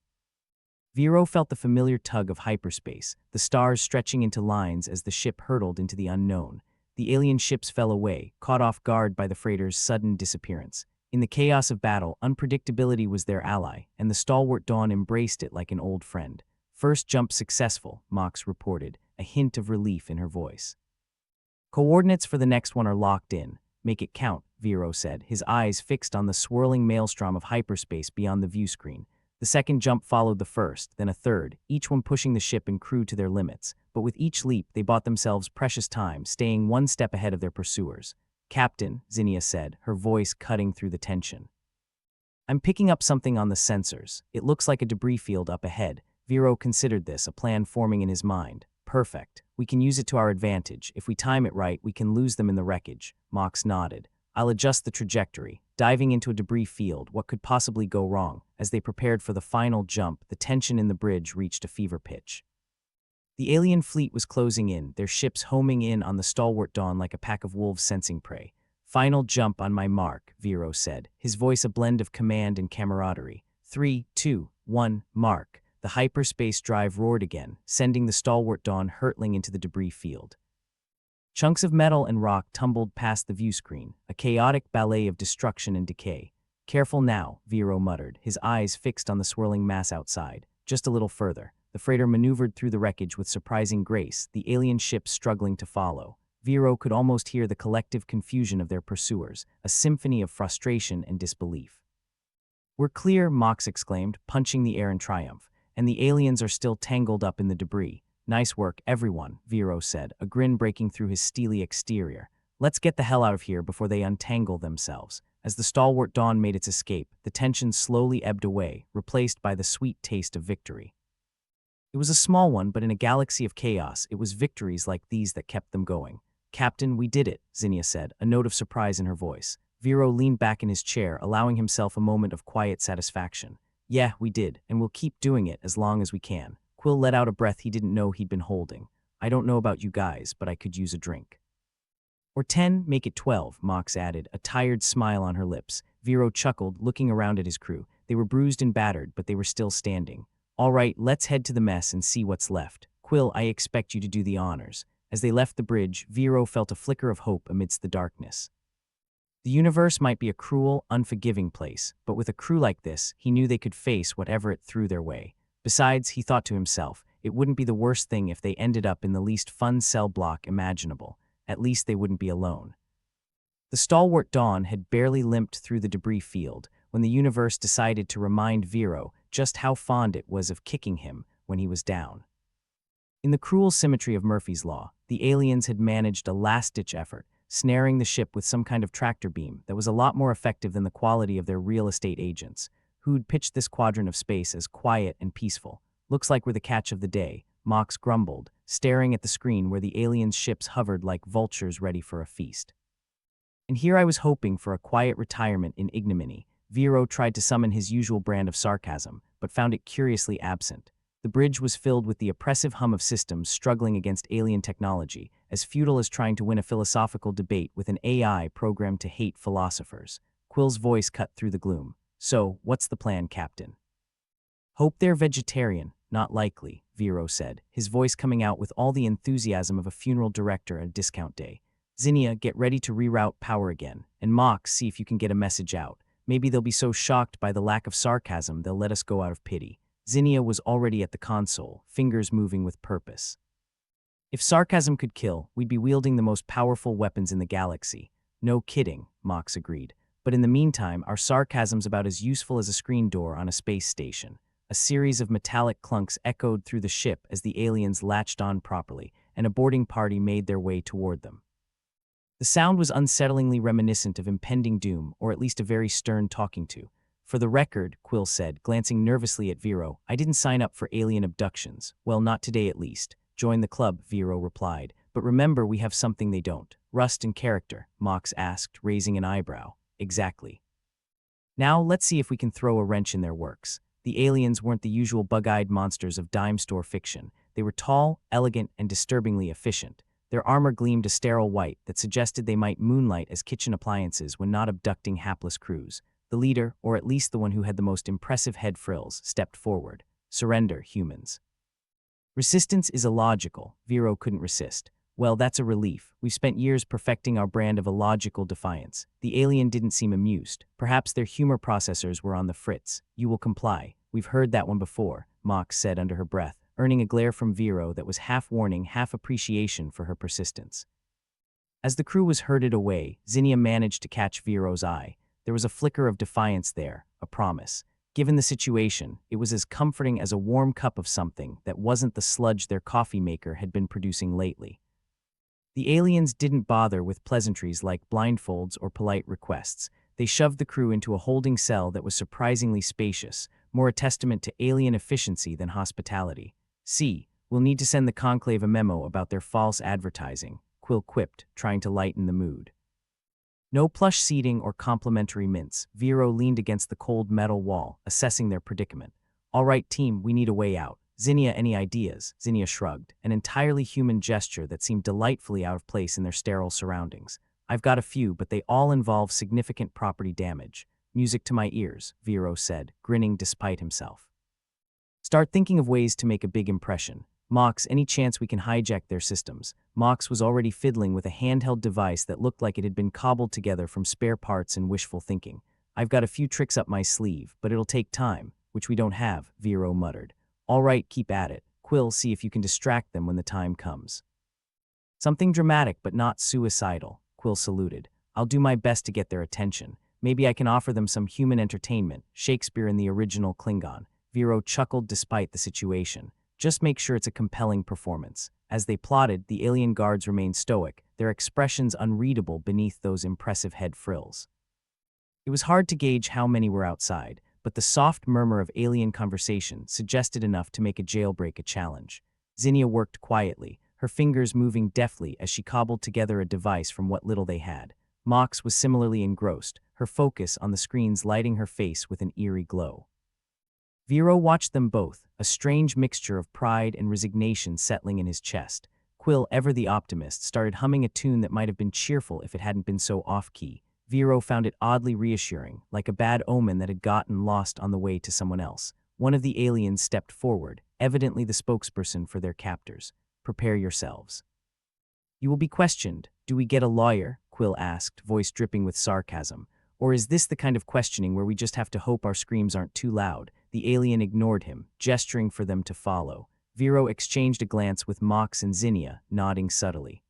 Vero felt the familiar tug of hyperspace, the stars stretching into lines as the ship hurtled into the unknown. The alien ships fell away, caught off guard by the freighter's sudden disappearance. In the chaos of battle, unpredictability was their ally, and the stalwart Dawn embraced it like an old friend. First jump successful, Mox reported, a hint of relief in her voice. Coordinates for the next one are locked in. Make it count, Vero said, his eyes fixed on the swirling maelstrom of hyperspace beyond the view screen. The second jump followed the first, then a third, each one pushing the ship and crew to their limits. But with each leap, they bought themselves precious time, staying one step ahead of their pursuers. Captain, Zinnia said, her voice cutting through the tension. I'm picking up something on the sensors. It looks like a debris field up ahead. Vero considered this, a plan forming in his mind. Perfect. We can use it to our advantage. If we time it right, we can lose them in the wreckage. Mox nodded. I'll adjust the trajectory. Diving into a debris field, what could possibly go wrong? As they prepared for the final jump, the tension in the bridge reached a fever pitch. The alien fleet was closing in, their ships homing in on the stalwart Dawn like a pack of wolves sensing prey. Final jump on my mark, Vero said, his voice a blend of command and camaraderie. 3, 2, 1, mark. The hyperspace drive roared again, sending the stalwart Dawn hurtling into the debris field. Chunks of metal and rock tumbled past the view screen, a chaotic ballet of destruction and decay. Careful now, Vero muttered, his eyes fixed on the swirling mass outside. Just a little further. The freighter maneuvered through the wreckage with surprising grace, the alien ships struggling to follow. Vero could almost hear the collective confusion of their pursuers, a symphony of frustration and disbelief. We're clear, Mox exclaimed, punching the air in triumph. And the aliens are still tangled up in the debris. Nice work, everyone, Vero said, a grin breaking through his steely exterior. Let's get the hell out of here before they untangle themselves. As the stalwart Dawn made its escape, the tension slowly ebbed away, replaced by the sweet taste of victory. It was a small one, but in a galaxy of chaos, it was victories like these that kept them going. Captain, we did it, Zinnia said, a note of surprise in her voice. Vero leaned back in his chair, allowing himself a moment of quiet satisfaction. Yeah, we did, and we'll keep doing it as long as we can. Quill let out a breath he didn't know he'd been holding. I don't know about you guys, but I could use a drink. Or 10, make it 12, Mox added, a tired smile on her lips. Vero chuckled, looking around at his crew. They were bruised and battered, but they were still standing. All right, let's head to the mess and see what's left. Quill, I expect you to do the honors. As they left the bridge, Vero felt a flicker of hope amidst the darkness. The universe might be a cruel, unforgiving place, but with a crew like this, he knew they could face whatever it threw their way. Besides, he thought to himself, it wouldn't be the worst thing if they ended up in the least fun cell block imaginable. At least they wouldn't be alone. The stalwart Dawn had barely limped through the debris field when the universe decided to remind Vero just how fond it was of kicking him when he was down. In the cruel symmetry of Murphy's Law, the aliens had managed a last-ditch effort, snaring the ship with some kind of tractor beam that was a lot more effective than the quality of their real estate agents, who'd pitched this quadrant of space as quiet and peaceful. Looks like we're the catch of the day, Mox grumbled, staring at the screen where the aliens' ships hovered like vultures ready for a feast. And here I was hoping for a quiet retirement in ignominy. Vero tried to summon his usual brand of sarcasm, but found it curiously absent. The bridge was filled with the oppressive hum of systems struggling against alien technology, as futile as trying to win a philosophical debate with an AI programmed to hate philosophers. Quill's voice cut through the gloom. So, what's the plan, Captain? Hope they're vegetarian. Not likely, Vero said, his voice coming out with all the enthusiasm of a funeral director at a discount day. Zinnia, get ready to reroute power again, and Mox, see if you can get a message out. Maybe they'll be so shocked by the lack of sarcasm they'll let us go out of pity. Zinnia was already at the console, fingers moving with purpose. If sarcasm could kill, we'd be wielding the most powerful weapons in the galaxy. No kidding, Mox agreed. But in the meantime, our sarcasm's about as useful as a screen door on a space station. A series of metallic clunks echoed through the ship as the aliens latched on properly, and a boarding party made their way toward them. The sound was unsettlingly reminiscent of impending doom, or at least a very stern talking to. For the record, Quill said, glancing nervously at Vero, I didn't sign up for alien abductions. Well, not today at least. Join the club, Vero replied. But remember, we have something they don't. Rust and character, Mox asked, raising an eyebrow. Exactly. Now, let's see if we can throw a wrench in their works. The aliens weren't the usual bug-eyed monsters of dime store fiction. They were tall, elegant, and disturbingly efficient. Their armor gleamed a sterile white that suggested they might moonlight as kitchen appliances when not abducting hapless crews. The leader, or at least the one who had the most impressive head frills, stepped forward. Surrender, humans. Resistance is illogical, Vero couldn't resist. Well, that's a relief. We've spent years perfecting our brand of illogical defiance. The alien didn't seem amused. Perhaps their humor processors were on the fritz. You will comply. We've heard that one before, Mox said under her breath, earning a glare from Vero that was half warning, half appreciation for her persistence. As the crew was herded away, Zinnia managed to catch Vero's eye. There was a flicker of defiance there, a promise. Given the situation, it was as comforting as a warm cup of something that wasn't the sludge their coffee maker had been producing lately. The aliens didn't bother with pleasantries like blindfolds or polite requests. They shoved the crew into a holding cell that was surprisingly spacious, more a testament to alien efficiency than hospitality. See, we'll need to send the Conclave a memo about their false advertising, Quill quipped, trying to lighten the mood. No plush seating or complimentary mints. Vero leaned against the cold metal wall, assessing their predicament. All right, team, we need a way out. Zinnia, any ideas? Zinnia shrugged, an entirely human gesture that seemed delightfully out of place in their sterile surroundings. I've got a few, but they all involve significant property damage. Music to my ears, Vero said, grinning despite himself. Start thinking of ways to make a big impression. Mox, any chance we can hijack their systems? Mox was already fiddling with a handheld device that looked like it had been cobbled together from spare parts and wishful thinking. I've got a few tricks up my sleeve, but it'll take time, which we don't have, Vero muttered. All right, keep at it. Quill, see if you can distract them when the time comes. Something dramatic but not suicidal, Quill saluted. I'll do my best to get their attention. Maybe I can offer them some human entertainment, Shakespeare in the original Klingon. Vero chuckled despite the situation. Just make sure it's a compelling performance. As they plotted, the alien guards remained stoic, their expressions unreadable beneath those impressive head frills. It was hard to gauge how many were outside, but the soft murmur of alien conversation suggested enough to make a jailbreak a challenge. Zinnia worked quietly, her fingers moving deftly as she cobbled together a device from what little they had. Mox was similarly engrossed, her focus on the screens lighting her face with an eerie glow. Vero watched them both, a strange mixture of pride and resignation settling in his chest. Quill, ever the optimist, started humming a tune that might have been cheerful if it hadn't been so off-key. Vero found it oddly reassuring, like a bad omen that had gotten lost on the way to someone else. One of the aliens stepped forward, evidently the spokesperson for their captors. "Prepare yourselves. You will be questioned. Do we get a lawyer?" Quill asked, voice dripping with sarcasm. "Or is this the kind of questioning where we just have to hope our screams aren't too loud?" The alien ignored him, gesturing for them to follow. Vero exchanged a glance with Mox and Zinnia, nodding subtly.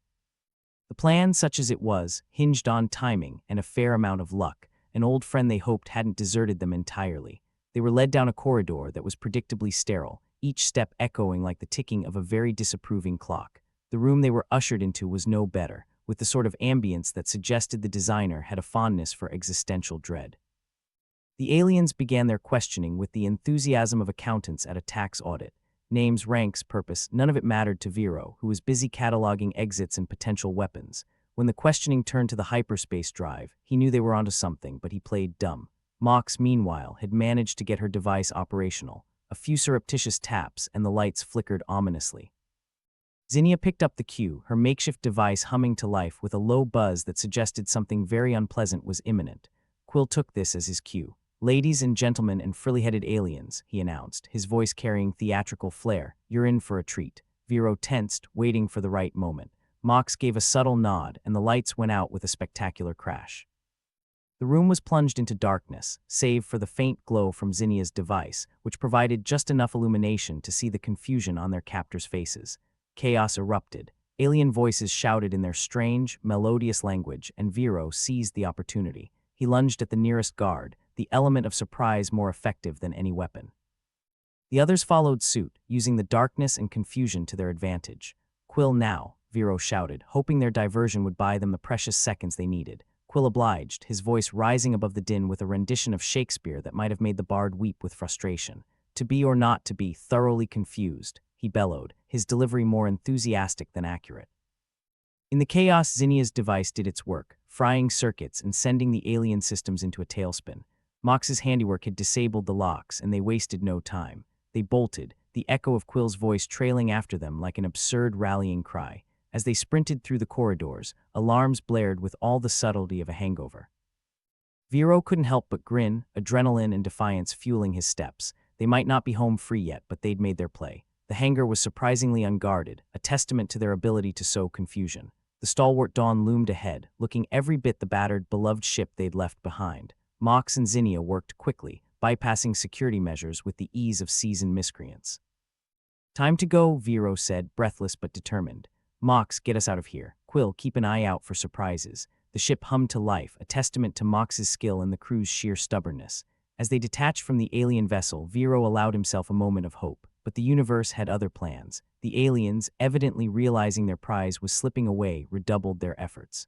The plan, such as it was, hinged on timing and a fair amount of luck. An old friend they hoped hadn't deserted them entirely. They were led down a corridor that was predictably sterile, each step echoing like the ticking of a very disapproving clock. The room they were ushered into was no better, with the sort of ambience that suggested the designer had a fondness for existential dread. The aliens began their questioning with the enthusiasm of accountants at a tax audit. Names, ranks, purpose, none of it mattered to Vero, who was busy cataloging exits and potential weapons. When the questioning turned to the hyperspace drive, he knew they were onto something, but he played dumb. Mox, meanwhile, had managed to get her device operational. A few surreptitious taps, and the lights flickered ominously. Zinnia picked up the cue, her makeshift device humming to life with a low buzz that suggested something very unpleasant was imminent. Quill took this as his cue. "Ladies and gentlemen and frilly-headed aliens," he announced, his voice carrying theatrical flair, "you're in for a treat." Vero tensed, waiting for the right moment. Mox gave a subtle nod, and the lights went out with a spectacular crash. The room was plunged into darkness, save for the faint glow from Zinnia's device, which provided just enough illumination to see the confusion on their captors' faces. Chaos erupted. Alien voices shouted in their strange, melodious language, and Vero seized the opportunity. He lunged at the nearest guard, the element of surprise more effective than any weapon. The others followed suit, using the darkness and confusion to their advantage. "Quill now," Vero shouted, hoping their diversion would buy them the precious seconds they needed. Quill obliged, his voice rising above the din with a rendition of Shakespeare that might have made the bard weep with frustration. "To be or not to be, thoroughly confused," he bellowed, his delivery more enthusiastic than accurate. In the chaos, Zinnia's device did its work, frying circuits and sending the alien systems into a tailspin. Mox's handiwork had disabled the locks, and they wasted no time. They bolted, the echo of Quill's voice trailing after them like an absurd rallying cry. As they sprinted through the corridors, alarms blared with all the subtlety of a hangover. Vero couldn't help but grin, adrenaline and defiance fueling his steps. They might not be home free yet, but they'd made their play. The hangar was surprisingly unguarded, a testament to their ability to sow confusion. The stalwart Dawn loomed ahead, looking every bit the battered, beloved ship they'd left behind. Mox and Zinnia worked quickly, bypassing security measures with the ease of seasoned miscreants. "Time to go," Vero said, breathless but determined. "Mox, get us out of here. Quill, keep an eye out for surprises." The ship hummed to life, a testament to Mox's skill and the crew's sheer stubbornness. As they detached from the alien vessel, Vero allowed himself a moment of hope. But the universe had other plans. The aliens, evidently realizing their prize was slipping away, redoubled their efforts.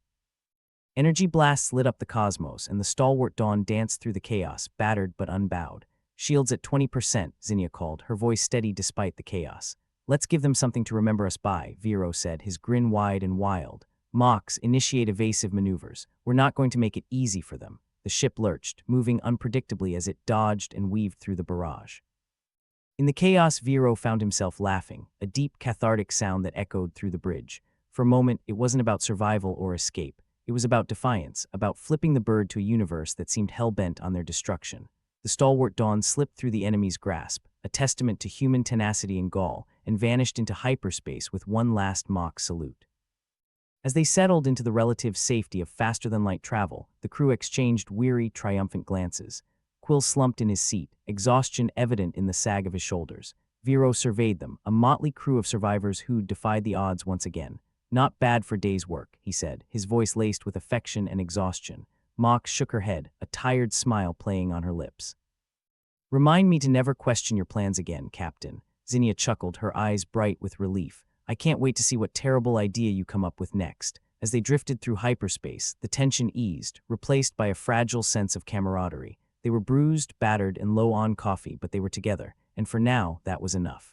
Energy blasts lit up the cosmos, and the stalwart Dawn danced through the chaos, battered but unbowed. "Shields at 20%, Zinnia called, her voice steady despite the chaos. "Let's give them something to remember us by," Vero said, his grin wide and wild. "Mox, initiate evasive maneuvers. We're not going to make it easy for them." The ship lurched, moving unpredictably as it dodged and weaved through the barrage. In the chaos, Vero found himself laughing, a deep, cathartic sound that echoed through the bridge. For a moment, it wasn't about survival or escape. It was about defiance, about flipping the bird to a universe that seemed hell-bent on their destruction. The stalwart Dawn slipped through the enemy's grasp, a testament to human tenacity and gall, and vanished into hyperspace with one last mock salute. As they settled into the relative safety of faster-than-light travel, the crew exchanged weary, triumphant glances. Quill slumped in his seat, exhaustion evident in the sag of his shoulders. Vero surveyed them, a motley crew of survivors who'd defied the odds once again. "Not bad for day's work," he said, his voice laced with affection and exhaustion. Mox shook her head, a tired smile playing on her lips. "Remind me to never question your plans again, Captain." Zinnia chuckled, her eyes bright with relief. "I can't wait to see what terrible idea you come up with next." As they drifted through hyperspace, the tension eased, replaced by a fragile sense of camaraderie. They were bruised, battered, and low on coffee, but they were together, and for now, that was enough.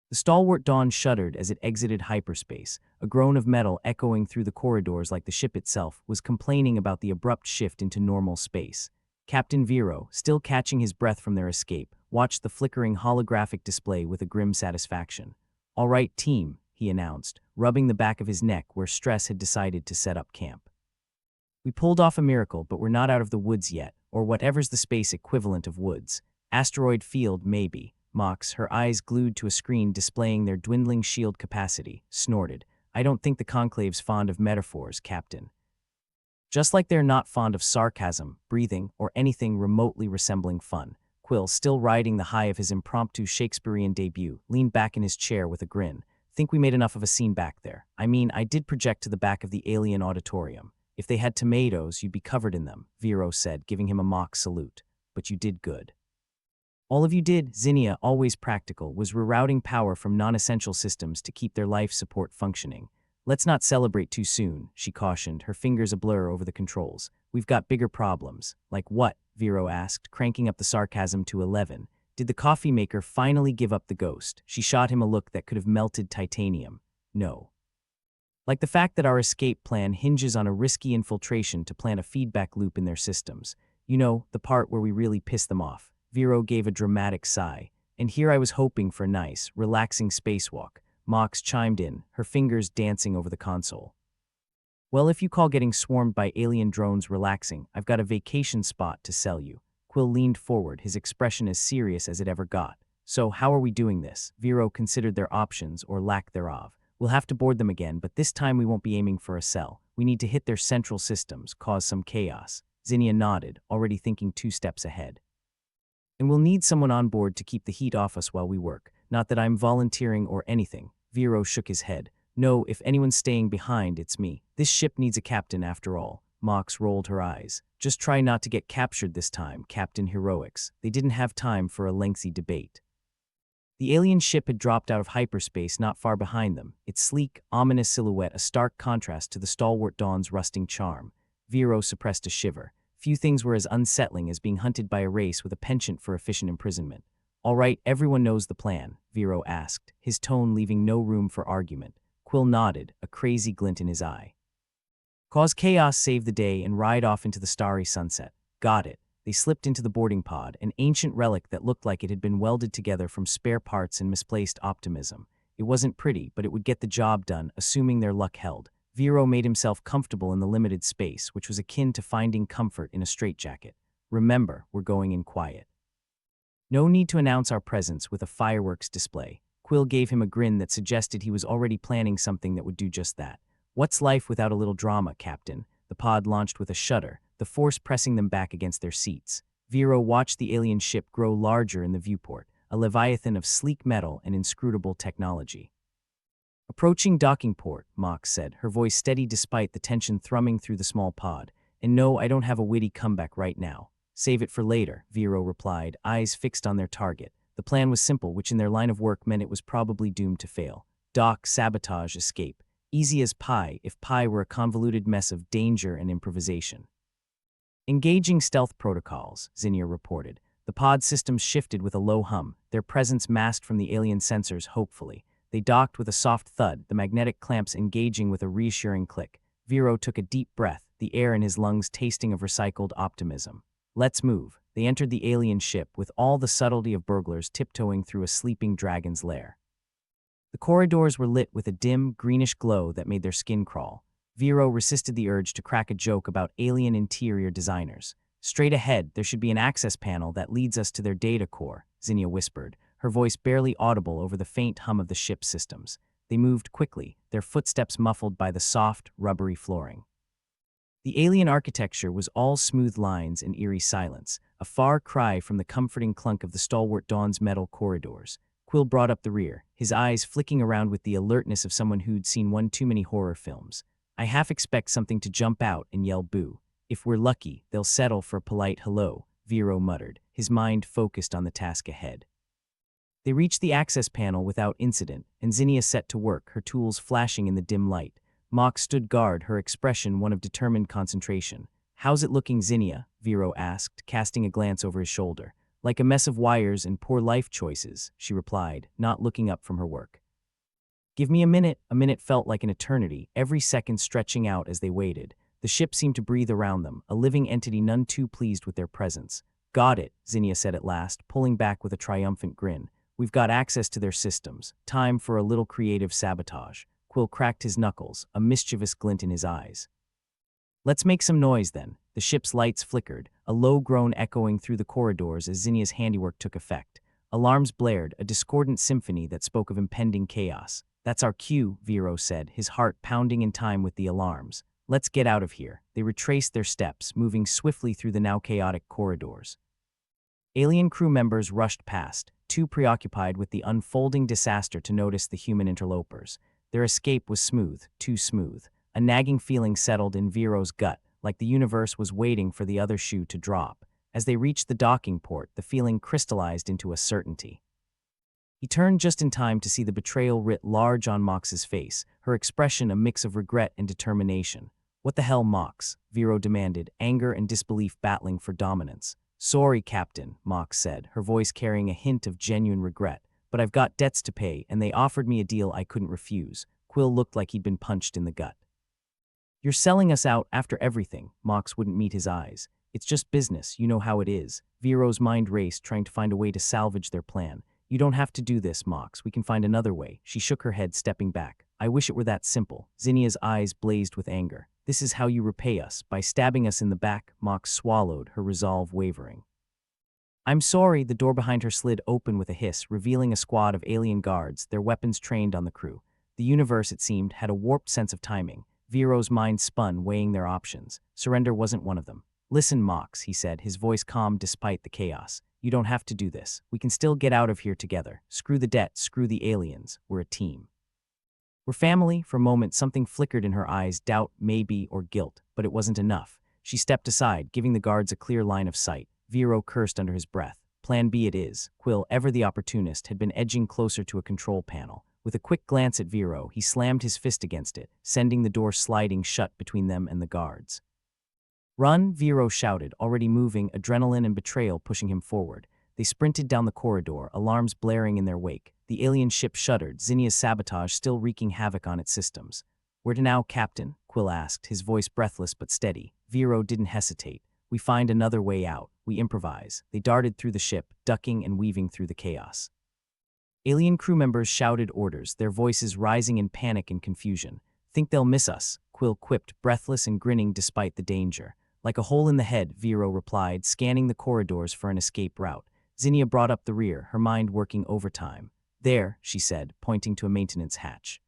The stalwart Dawn shuddered as it exited hyperspace. A groan of metal echoing through the corridors like the ship itself was complaining about the abrupt shift into normal space. Captain Vero, still catching his breath from their escape, watched the flickering holographic display with a grim satisfaction. "All right, team," he announced, rubbing the back of his neck where stress had decided to set up camp. "We pulled off a miracle, but we're not out of the woods yet, or whatever's the space equivalent of woods. Asteroid field, maybe." Mox, her eyes glued to a screen displaying their dwindling shield capacity, snorted. "I don't think the Conclave's fond of metaphors, Captain." Just like they're not fond of sarcasm, breathing, or anything remotely resembling fun, Quill, still riding the high of his impromptu Shakespearean debut, leaned back in his chair with a grin. "Think we made enough of a scene back there. I mean, I did project to the back of the alien auditorium. If they had tomatoes, you'd be covered in them," Vero said, giving him a mock salute. "But you did good." "All of you did." Zinnia, always practical, was rerouting power from non-essential systems to keep their life support functioning. "Let's not celebrate too soon," she cautioned, her fingers a blur over the controls. "We've got bigger problems." "Like what?" Vero asked, cranking up the sarcasm to 11. "Did the coffee maker finally give up the ghost?" She shot him a look that could have melted titanium. "No. Like the fact that our escape plan hinges on a risky infiltration to plant a feedback loop in their systems. You know, the part where we really piss them off." Vero gave a dramatic sigh. "And here I was hoping for a nice, relaxing spacewalk." Mox chimed in, her fingers dancing over the console. "Well, if you call getting swarmed by alien drones relaxing, I've got a vacation spot to sell you." Quill leaned forward, his expression as serious as it ever got. "So, how are we doing this?" Vero considered their options, or lack thereof. "We'll have to board them again, but this time we won't be aiming for a cell. We need to hit their central systems, cause some chaos." Zinnia nodded, already thinking 2 steps ahead. "And we'll need someone on board to keep the heat off us while we work. Not that I'm volunteering or anything." Vero shook his head. "No, if anyone's staying behind, it's me. This ship needs a captain after all." Mox rolled her eyes. "Just try not to get captured this time, Captain Heroics." They didn't have time for a lengthy debate. The alien ship had dropped out of hyperspace not far behind them, its sleek, ominous silhouette a stark contrast to the stalwart Dawn's rusting charm. Vero suppressed a shiver. Few things were as unsettling as being hunted by a race with a penchant for efficient imprisonment. "All right, everyone knows the plan?" Vero asked, his tone leaving no room for argument. Quill nodded, a crazy glint in his eye. "Cause chaos, save the day, and ride off into the starry sunset." "Got it." They slipped into the boarding pod, an ancient relic that looked like it had been welded together from spare parts and misplaced optimism. It wasn't pretty, but it would get the job done, assuming their luck held. Vero made himself comfortable in the limited space, which was akin to finding comfort in a straitjacket. "Remember, we're going in quiet. No need to announce our presence with a fireworks display." Quill gave him a grin that suggested he was already planning something that would do just that. "What's life without a little drama, Captain?" The pod launched with a shudder, the force pressing them back against their seats. Vero watched the alien ship grow larger in the viewport, a leviathan of sleek metal and inscrutable technology. "Approaching docking port," Mox said, her voice steady despite the tension thrumming through the small pod. "And no, I don't have a witty comeback right now." "Save it for later," Vero replied, eyes fixed on their target. The plan was simple, which in their line of work meant it was probably doomed to fail. Dock, sabotage, escape. Easy as pie, if pie were a convoluted mess of danger and improvisation. "Engaging stealth protocols," Zinnia reported. The pod systems shifted with a low hum, their presence masked from the alien sensors hopefully. They docked with a soft thud, the magnetic clamps engaging with a reassuring click. Vero took a deep breath, the air in his lungs tasting of recycled optimism. "Let's move." They entered the alien ship with all the subtlety of burglars tiptoeing through a sleeping dragon's lair. The corridors were lit with a dim, greenish glow that made their skin crawl. Vero resisted the urge to crack a joke about alien interior designers. "Straight ahead, there should be an access panel that leads us to their data core," Zinnia whispered, her voice barely audible over the faint hum of the ship's systems. They moved quickly, their footsteps muffled by the soft, rubbery flooring. The alien architecture was all smooth lines and eerie silence, a far cry from the comforting clunk of the stalwart Dawn's metal corridors. Quill brought up the rear, his eyes flicking around with the alertness of someone who'd seen one too many horror films. "I half expect something to jump out and yell boo. If we're lucky, they'll settle for a polite hello," Vero muttered, his mind focused on the task ahead. They reached the access panel without incident, and Zinnia set to work, her tools flashing in the dim light. Mox stood guard, her expression one of determined concentration. "How's it looking, Zinnia?" Vero asked, casting a glance over his shoulder. "Like a mess of wires and poor life choices," she replied, not looking up from her work. "Give me a minute." A minute felt like an eternity, every second stretching out as they waited. The ship seemed to breathe around them, a living entity none too pleased with their presence. Got it, Zinnia said at last, pulling back with a triumphant grin. We've got access to their systems. Time for a little creative sabotage. Quill cracked his knuckles, a mischievous glint in his eyes. Let's make some noise then. The ship's lights flickered, a low groan echoing through the corridors as Zinnia's handiwork took effect. Alarms blared, a discordant symphony that spoke of impending chaos. That's our cue, Vero said, his heart pounding in time with the alarms. Let's get out of here. They retraced their steps, moving swiftly through the now chaotic corridors. Alien crew members rushed past, too preoccupied with the unfolding disaster to notice the human interlopers. Their escape was smooth, too smooth. A nagging feeling settled in Vero's gut, like the universe was waiting for the other shoe to drop. As they reached the docking port, the feeling crystallized into a certainty. He turned just in time to see the betrayal writ large on Mox's face, her expression a mix of regret and determination. What the hell, Mox? Vero demanded, anger and disbelief battling for dominance. Sorry, Captain, Mox said, her voice carrying a hint of genuine regret. But I've got debts to pay, and they offered me a deal I couldn't refuse. Quill looked like he'd been punched in the gut. You're selling us out after everything. Mox wouldn't meet his eyes. It's just business, you know how it is. Vero's mind raced, trying to find a way to salvage their plan. You don't have to do this, Mox. We can find another way. She shook her head, stepping back. I wish it were that simple. Zinnia's eyes blazed with anger. This is how you repay us, by stabbing us in the back. Mox swallowed, her resolve wavering. I'm sorry. The door behind her slid open with a hiss, revealing a squad of alien guards, their weapons trained on the crew. The universe, it seemed, had a warped sense of timing. Vero's mind spun, weighing their options. Surrender wasn't one of them. Listen, Mox, he said, his voice calm despite the chaos. You don't have to do this. We can still get out of here together. Screw the debt, screw the aliens. We're a team. We're family. For a moment, something flickered in her eyes, doubt, maybe, or guilt, but it wasn't enough. She stepped aside, giving the guards a clear line of sight. Vero cursed under his breath. Plan B it is. Quill, ever the opportunist, had been edging closer to a control panel. With a quick glance at Vero, he slammed his fist against it, sending the door sliding shut between them and the guards. Run, Vero shouted, already moving, adrenaline and betrayal pushing him forward. They sprinted down the corridor, alarms blaring in their wake. The alien ship shuddered, Zinnia's sabotage still wreaking havoc on its systems. Where to now, Captain? Quill asked, his voice breathless but steady. Vero didn't hesitate. We find another way out. We improvise. They darted through the ship, ducking and weaving through the chaos. Alien crew members shouted orders, their voices rising in panic and confusion. Think they'll miss us, Quill quipped, breathless and grinning despite the danger. Like a hole in the head, Vero replied, scanning the corridors for an escape route. Zinnia brought up the rear, her mind working overtime. There, she said, pointing to a maintenance hatch.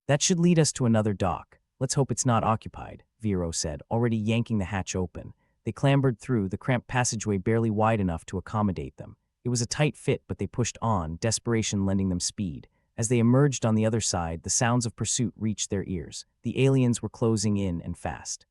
That should lead us to another dock. Let's hope it's not occupied, Vero said, already yanking the hatch open. They clambered through, the cramped passageway barely wide enough to accommodate them. It was a tight fit, but they pushed on, desperation lending them speed. As they emerged on the other side, the sounds of pursuit reached their ears. The aliens were closing in and fast.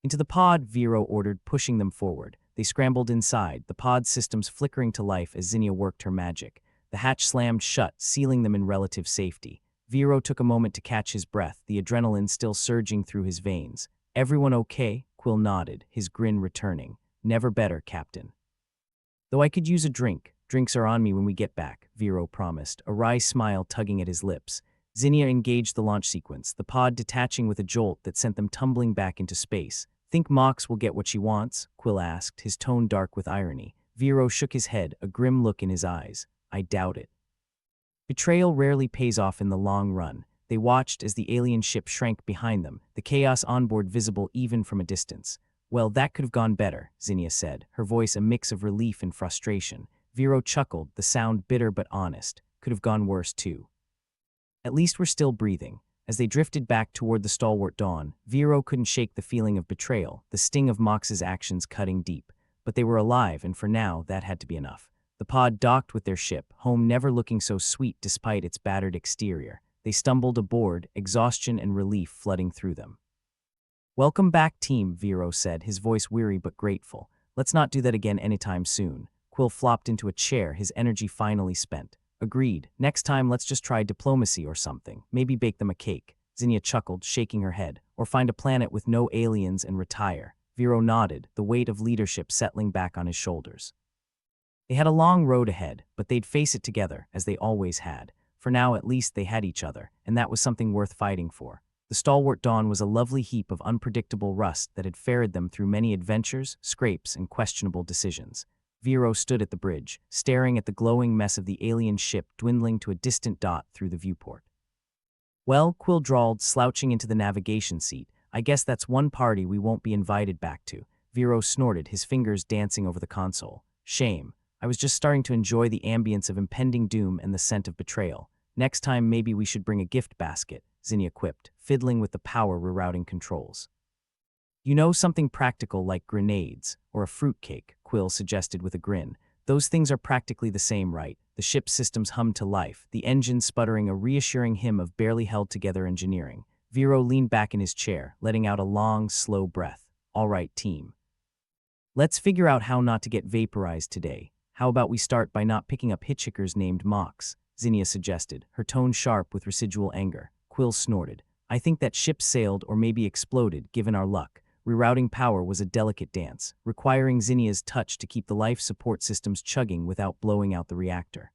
Into the pod, Vero ordered, pushing them forward. They scrambled inside, the pod systems flickering to life as Zinnia worked her magic. The hatch slammed shut, sealing them in relative safety. Vero took a moment to catch his breath, the adrenaline still surging through his veins. Everyone okay? Quill nodded, his grin returning. Never better, Captain. Though I could use a drink. Drinks are on me when we get back, Vero promised, a wry smile tugging at his lips. Zinnia engaged the launch sequence, the pod detaching with a jolt that sent them tumbling back into space. Think Mox will get what she wants? Quill asked, his tone dark with irony. Vero shook his head, a grim look in his eyes. I doubt it. Betrayal rarely pays off in the long run. They watched as the alien ship shrank behind them, the chaos on board visible even from a distance. Well, that could have gone better, Zinnia said, her voice a mix of relief and frustration. Vero chuckled, the sound bitter but honest. Could have gone worse, too. At least we're still breathing. As they drifted back toward the stalwart Dawn, Vero couldn't shake the feeling of betrayal, the sting of Mox's actions cutting deep. But they were alive, and for now, that had to be enough. The pod docked with their ship, home never looking so sweet despite its battered exterior. They stumbled aboard, exhaustion and relief flooding through them. Welcome back, team, Vero said, his voice weary but grateful. Let's not do that again anytime soon. Quill flopped into a chair, his energy finally spent. Agreed. Next time, let's just try diplomacy or something. Maybe bake them a cake. Zinnia chuckled, shaking her head. Or find a planet with no aliens and retire. Vero nodded, the weight of leadership settling back on his shoulders. They had a long road ahead, but they'd face it together, as they always had. For now, at least, they had each other, and that was something worth fighting for. The stalwart Dawn was a lovely heap of unpredictable rust that had ferried them through many adventures, scrapes, and questionable decisions. Vero stood at the bridge, staring at the glowing mess of the alien ship dwindling to a distant dot through the viewport. "Well," Quill drawled, slouching into the navigation seat, "I guess that's one party we won't be invited back to." Vero snorted, his fingers dancing over the console. "Shame. I was just starting to enjoy the ambience of impending doom and the scent of betrayal. Next time maybe we should bring a gift basket," Zinnia quipped, fiddling with the power rerouting controls. "You know, something practical like grenades, or a fruitcake," Quill suggested with a grin. "Those things are practically the same, right?" The ship's systems hummed to life, the engine sputtering a reassuring hymn of barely held-together engineering. Vero leaned back in his chair, letting out a long, slow breath. "All right, team. Let's figure out how not to get vaporized today. How about we start by not picking up hitchhikers named Mox?" Zinnia suggested, her tone sharp with residual anger. Quill snorted. "I think that ship sailed or maybe exploded, given our luck." Rerouting power was a delicate dance, requiring Zinnia's touch to keep the life support systems chugging without blowing out the reactor.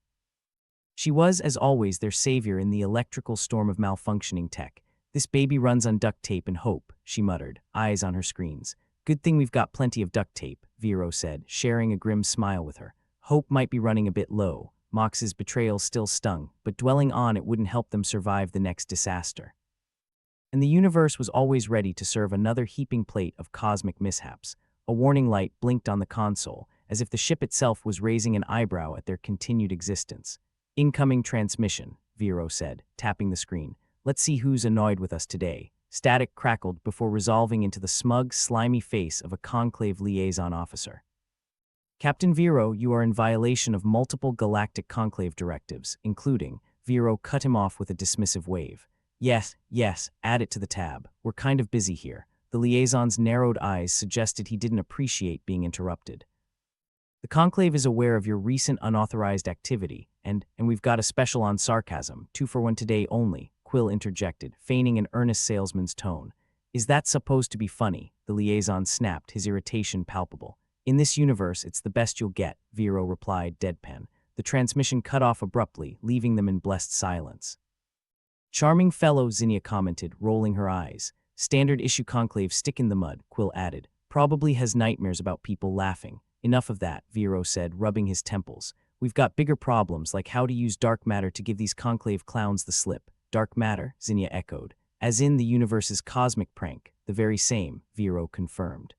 She was, as always, their savior in the electrical storm of malfunctioning tech. "This baby runs on duct tape and hope," she muttered, eyes on her screens. "Good thing we've got plenty of duct tape," Vero said, sharing a grim smile with her. "Hope might be running a bit low." Mox's betrayal still stung, but dwelling on it wouldn't help them survive the next disaster. And the universe was always ready to serve another heaping plate of cosmic mishaps. A warning light blinked on the console, as if the ship itself was raising an eyebrow at their continued existence. "Incoming transmission," Vero said, tapping the screen. "Let's see who's annoyed with us today." Static crackled before resolving into the smug, slimy face of a Conclave liaison officer. "Captain Vero, you are in violation of multiple Galactic Conclave directives, including..." Vero cut him off with a dismissive wave. Yes, add it to the tab. We're kind of busy here." The liaison's narrowed eyes suggested he didn't appreciate being interrupted. "The Conclave is aware of your recent unauthorized activity, and we've got a special on Sarcasm, 2-for-1 today only," Quill interjected, feigning an earnest salesman's tone. "Is that supposed to be funny?" The liaison snapped, his irritation palpable. "In this universe, it's the best you'll get," Vero replied, deadpan. The transmission cut off abruptly, leaving them in blessed silence. "Charming fellow," Zinnia commented, rolling her eyes. "Standard issue Conclave stick in the mud," Quill added. "Probably has nightmares about people laughing." "Enough of that," Vero said, rubbing his temples. "We've got bigger problems, like how to use dark matter to give these Conclave clowns the slip." "Dark matter?" Zinnia echoed. "As in the universe's cosmic prank." "The very same," Vero confirmed.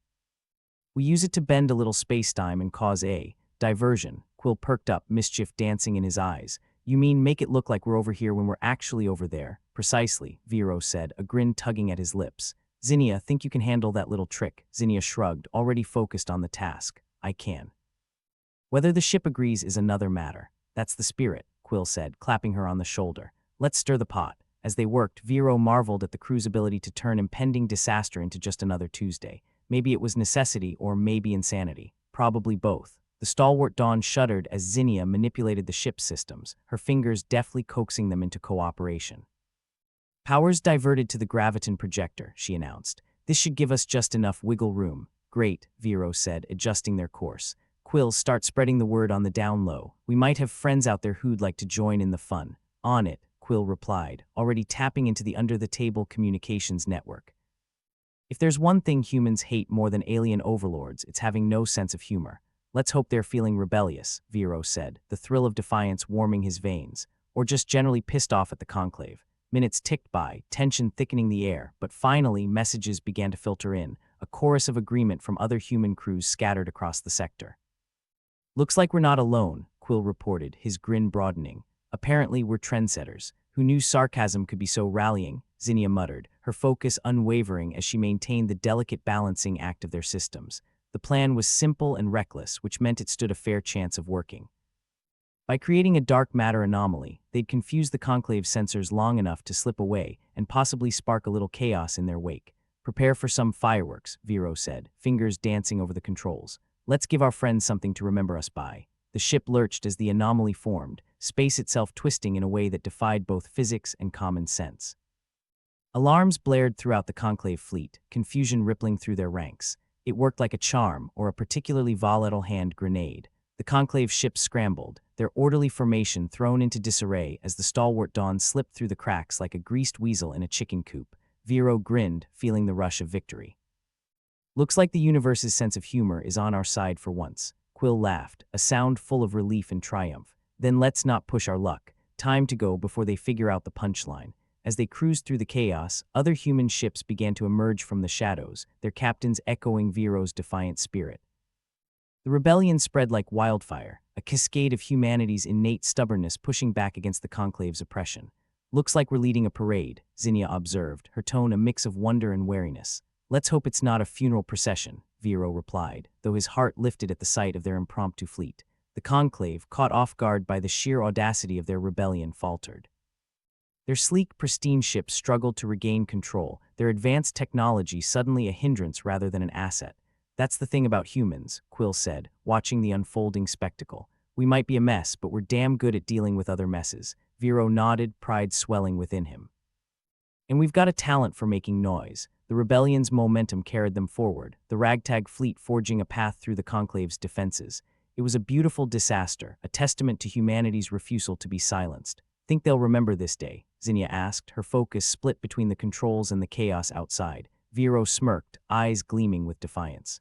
"We use it to bend a little space-time and cause a diversion." Quill perked up, mischief dancing in his eyes. "You mean make it look like we're over here when we're actually over there?" "Precisely," Vero said, a grin tugging at his lips. "Zinnia, think you can handle that little trick?" Zinnia shrugged, already focused on the task. "I can." "Whether the ship agrees is another matter." "That's the spirit," Quill said, clapping her on the shoulder. "Let's stir the pot." As they worked, Vero marveled at the crew's ability to turn impending disaster into just another Tuesday. Maybe it was necessity or maybe insanity. Probably both. The stalwart Dawn shuddered as Zinnia manipulated the ship's systems, her fingers deftly coaxing them into cooperation. "Powers diverted to the graviton projector," she announced. "This should give us just enough wiggle room." "Great," Vero said, adjusting their course. "Quill, start spreading the word on the down low. We might have friends out there who'd like to join in the fun." "On it," Quill replied, already tapping into the under-the-table communications network. "If there's one thing humans hate more than alien overlords, it's having no sense of humor." "Let's hope they're feeling rebellious," Vero said, the thrill of defiance warming his veins. "Or just generally pissed off at the Conclave." Minutes ticked by, tension thickening the air, but finally messages began to filter in, a chorus of agreement from other human crews scattered across the sector. "Looks like we're not alone," Quill reported, his grin broadening. "Apparently we're trendsetters. Who knew sarcasm could be so rallying?" Zinnia muttered, her focus unwavering as she maintained the delicate balancing act of their systems. The plan was simple and reckless, which meant it stood a fair chance of working. By creating a dark matter anomaly, they'd confuse the Conclave sensors long enough to slip away and possibly spark a little chaos in their wake. "Prepare for some fireworks," Vero said, fingers dancing over the controls. "Let's give our friends something to remember us by." The ship lurched as the anomaly formed, space itself twisting in a way that defied both physics and common sense. Alarms blared throughout the Conclave fleet, confusion rippling through their ranks. It worked like a charm or a particularly volatile hand grenade. The Conclave ships scrambled, their orderly formation thrown into disarray as the stalwart Dawn slipped through the cracks like a greased weasel in a chicken coop. Vero grinned, feeling the rush of victory. Looks like the universe's sense of humor is on our side for once. Quill laughed, a sound full of relief and triumph. Then let's not push our luck. Time to go before they figure out the punchline. As they cruised through the chaos, other human ships began to emerge from the shadows, their captains echoing Vero's defiant spirit. The rebellion spread like wildfire, a cascade of humanity's innate stubbornness pushing back against the Conclave's oppression. Looks like we're leading a parade, Zinnia observed, her tone a mix of wonder and wariness. Let's hope it's not a funeral procession, Vero replied, though his heart lifted at the sight of their impromptu fleet. The Conclave, caught off guard by the sheer audacity of their rebellion, faltered. Their sleek, pristine ships struggled to regain control, their advanced technology suddenly a hindrance rather than an asset. That's the thing about humans, Quill said, watching the unfolding spectacle. We might be a mess, but we're damn good at dealing with other messes. Vero nodded, pride swelling within him. And we've got a talent for making noise. The rebellion's momentum carried them forward, the ragtag fleet forging a path through the Conclave's defenses. It was a beautiful disaster, a testament to humanity's refusal to be silenced. Think they'll remember this day? Zinnia asked, her focus split between the controls and the chaos outside. Vero smirked, eyes gleaming with defiance.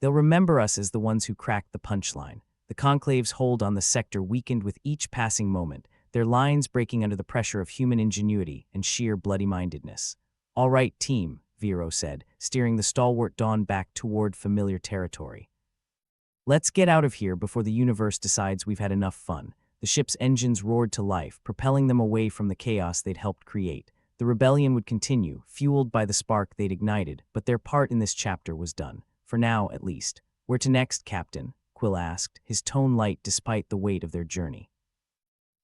They'll remember us as the ones who cracked the punchline. The Conclave's hold on the sector weakened with each passing moment, their lines breaking under the pressure of human ingenuity and sheer bloody-mindedness. All right, team, Vero said, steering the stalwart Dawn back toward familiar territory. Let's get out of here before the universe decides we've had enough fun. The ship's engines roared to life, propelling them away from the chaos they'd helped create. The rebellion would continue, fueled by the spark they'd ignited, but their part in this chapter was done. For now, at least. Where to next, Captain? Quill asked, his tone light despite the weight of their journey.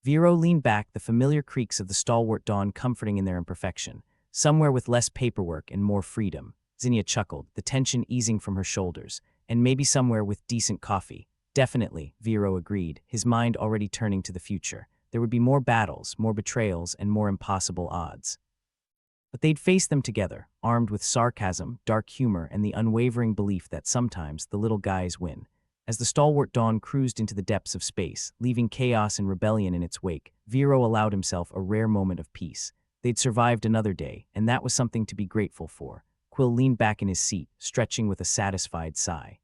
Vero leaned back, the familiar creaks of the stalwart Dawn comforting in their imperfection. Somewhere with less paperwork and more freedom. Zinnia chuckled, the tension easing from her shoulders. And maybe somewhere with decent coffee. Definitely, Vero agreed, his mind already turning to the future. There would be more battles, more betrayals, and more impossible odds. But they'd face them together, armed with sarcasm, dark humor, and the unwavering belief that sometimes the little guys win. As the stalwart Dawn cruised into the depths of space, leaving chaos and rebellion in its wake, Vero allowed himself a rare moment of peace. They'd survived another day, and that was something to be grateful for. Quill leaned back in his seat, stretching with a satisfied sigh.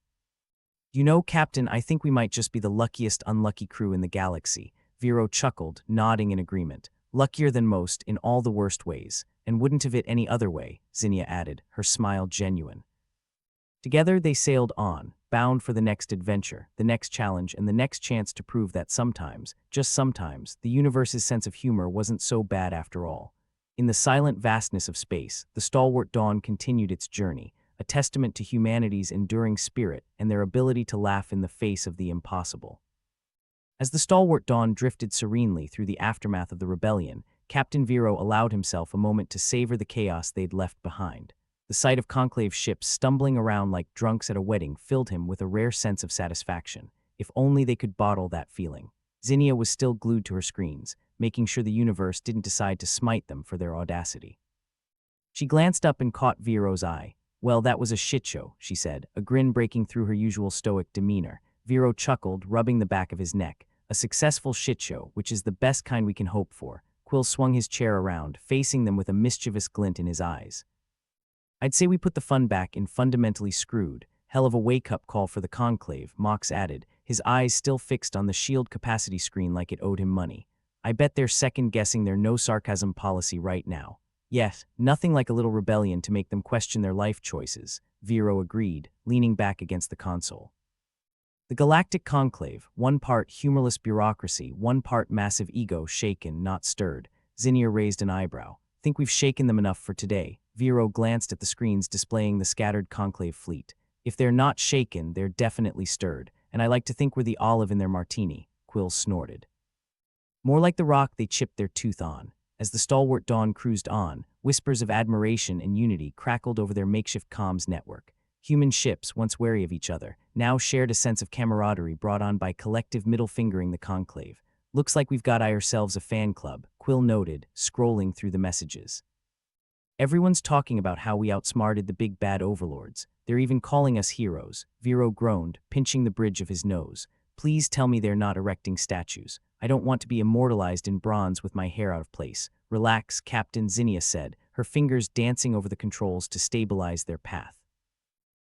You know, Captain, I think we might just be the luckiest unlucky crew in the galaxy. Vero chuckled, nodding in agreement. Luckier than most in all the worst ways, and wouldn't have it any other way, Zinnia added, her smile genuine. Together they sailed on, bound for the next adventure, the next challenge, and the next chance to prove that sometimes, just sometimes, the universe's sense of humor wasn't so bad after all. In the silent vastness of space, the stalwart Dawn continued its journey, a testament to humanity's enduring spirit and their ability to laugh in the face of the impossible. As the stalwart Dawn drifted serenely through the aftermath of the rebellion, Captain Vero allowed himself a moment to savor the chaos they'd left behind. The sight of Conclave ships stumbling around like drunks at a wedding filled him with a rare sense of satisfaction. If only they could bottle that feeling. Zinnia was still glued to her screens, making sure the universe didn't decide to smite them for their audacity. She glanced up and caught Vero's eye. Well, that was a shit show, she said, a grin breaking through her usual stoic demeanor. Vero chuckled, rubbing the back of his neck. A successful shit show, which is the best kind we can hope for. Quill swung his chair around, facing them with a mischievous glint in his eyes. I'd say we put the fun back in fundamentally screwed. Hell of a wake-up call for the Conclave, Mox added, his eyes still fixed on the shield capacity screen like it owed him money. I bet they're second-guessing their no-sarcasm policy right now. Yes, nothing like a little rebellion to make them question their life choices, Vero agreed, leaning back against the console. The Galactic Conclave, one part humorless bureaucracy, one part massive ego, shaken, not stirred. Zinnia raised an eyebrow. Think we've shaken them enough for today. Vero glanced at the screens displaying the scattered Conclave fleet. If they're not shaken, they're definitely stirred, and I like to think we're the olive in their martini, Quill snorted. More like the rock they chipped their tooth on. As the stalwart Dawn cruised on, whispers of admiration and unity crackled over their makeshift comms network. Human ships, once wary of each other, now shared a sense of camaraderie brought on by collective middle-fingering the Conclave. Looks like we've got ourselves a fan club, Quill noted, scrolling through the messages. Everyone's talking about how we outsmarted the big bad overlords. They're even calling us heroes, Vero groaned, pinching the bridge of his nose. Please tell me they're not erecting statues. I don't want to be immortalized in bronze with my hair out of place. Relax, Captain, Zinnia said, her fingers dancing over the controls to stabilize their path.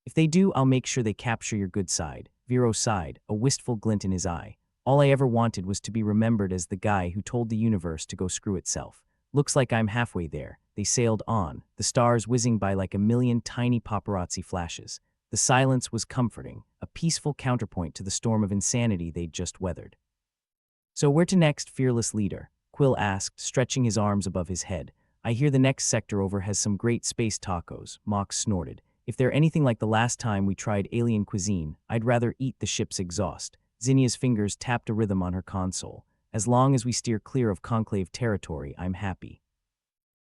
If they do, I'll make sure they capture your good side, Vero sighed, a wistful glint in his eye. All I ever wanted was to be remembered as the guy who told the universe to go screw itself. Looks like I'm halfway there. They sailed on, the stars whizzing by like a million tiny paparazzi flashes. The silence was comforting, a peaceful counterpoint to the storm of insanity they'd just weathered. So where to next, fearless leader? Quill asked, stretching his arms above his head. I hear the next sector over has some great space tacos, Mox snorted. If they're anything like the last time we tried alien cuisine, I'd rather eat the ship's exhaust. Zinnia's fingers tapped a rhythm on her console. As long as we steer clear of conclave territory, I'm happy.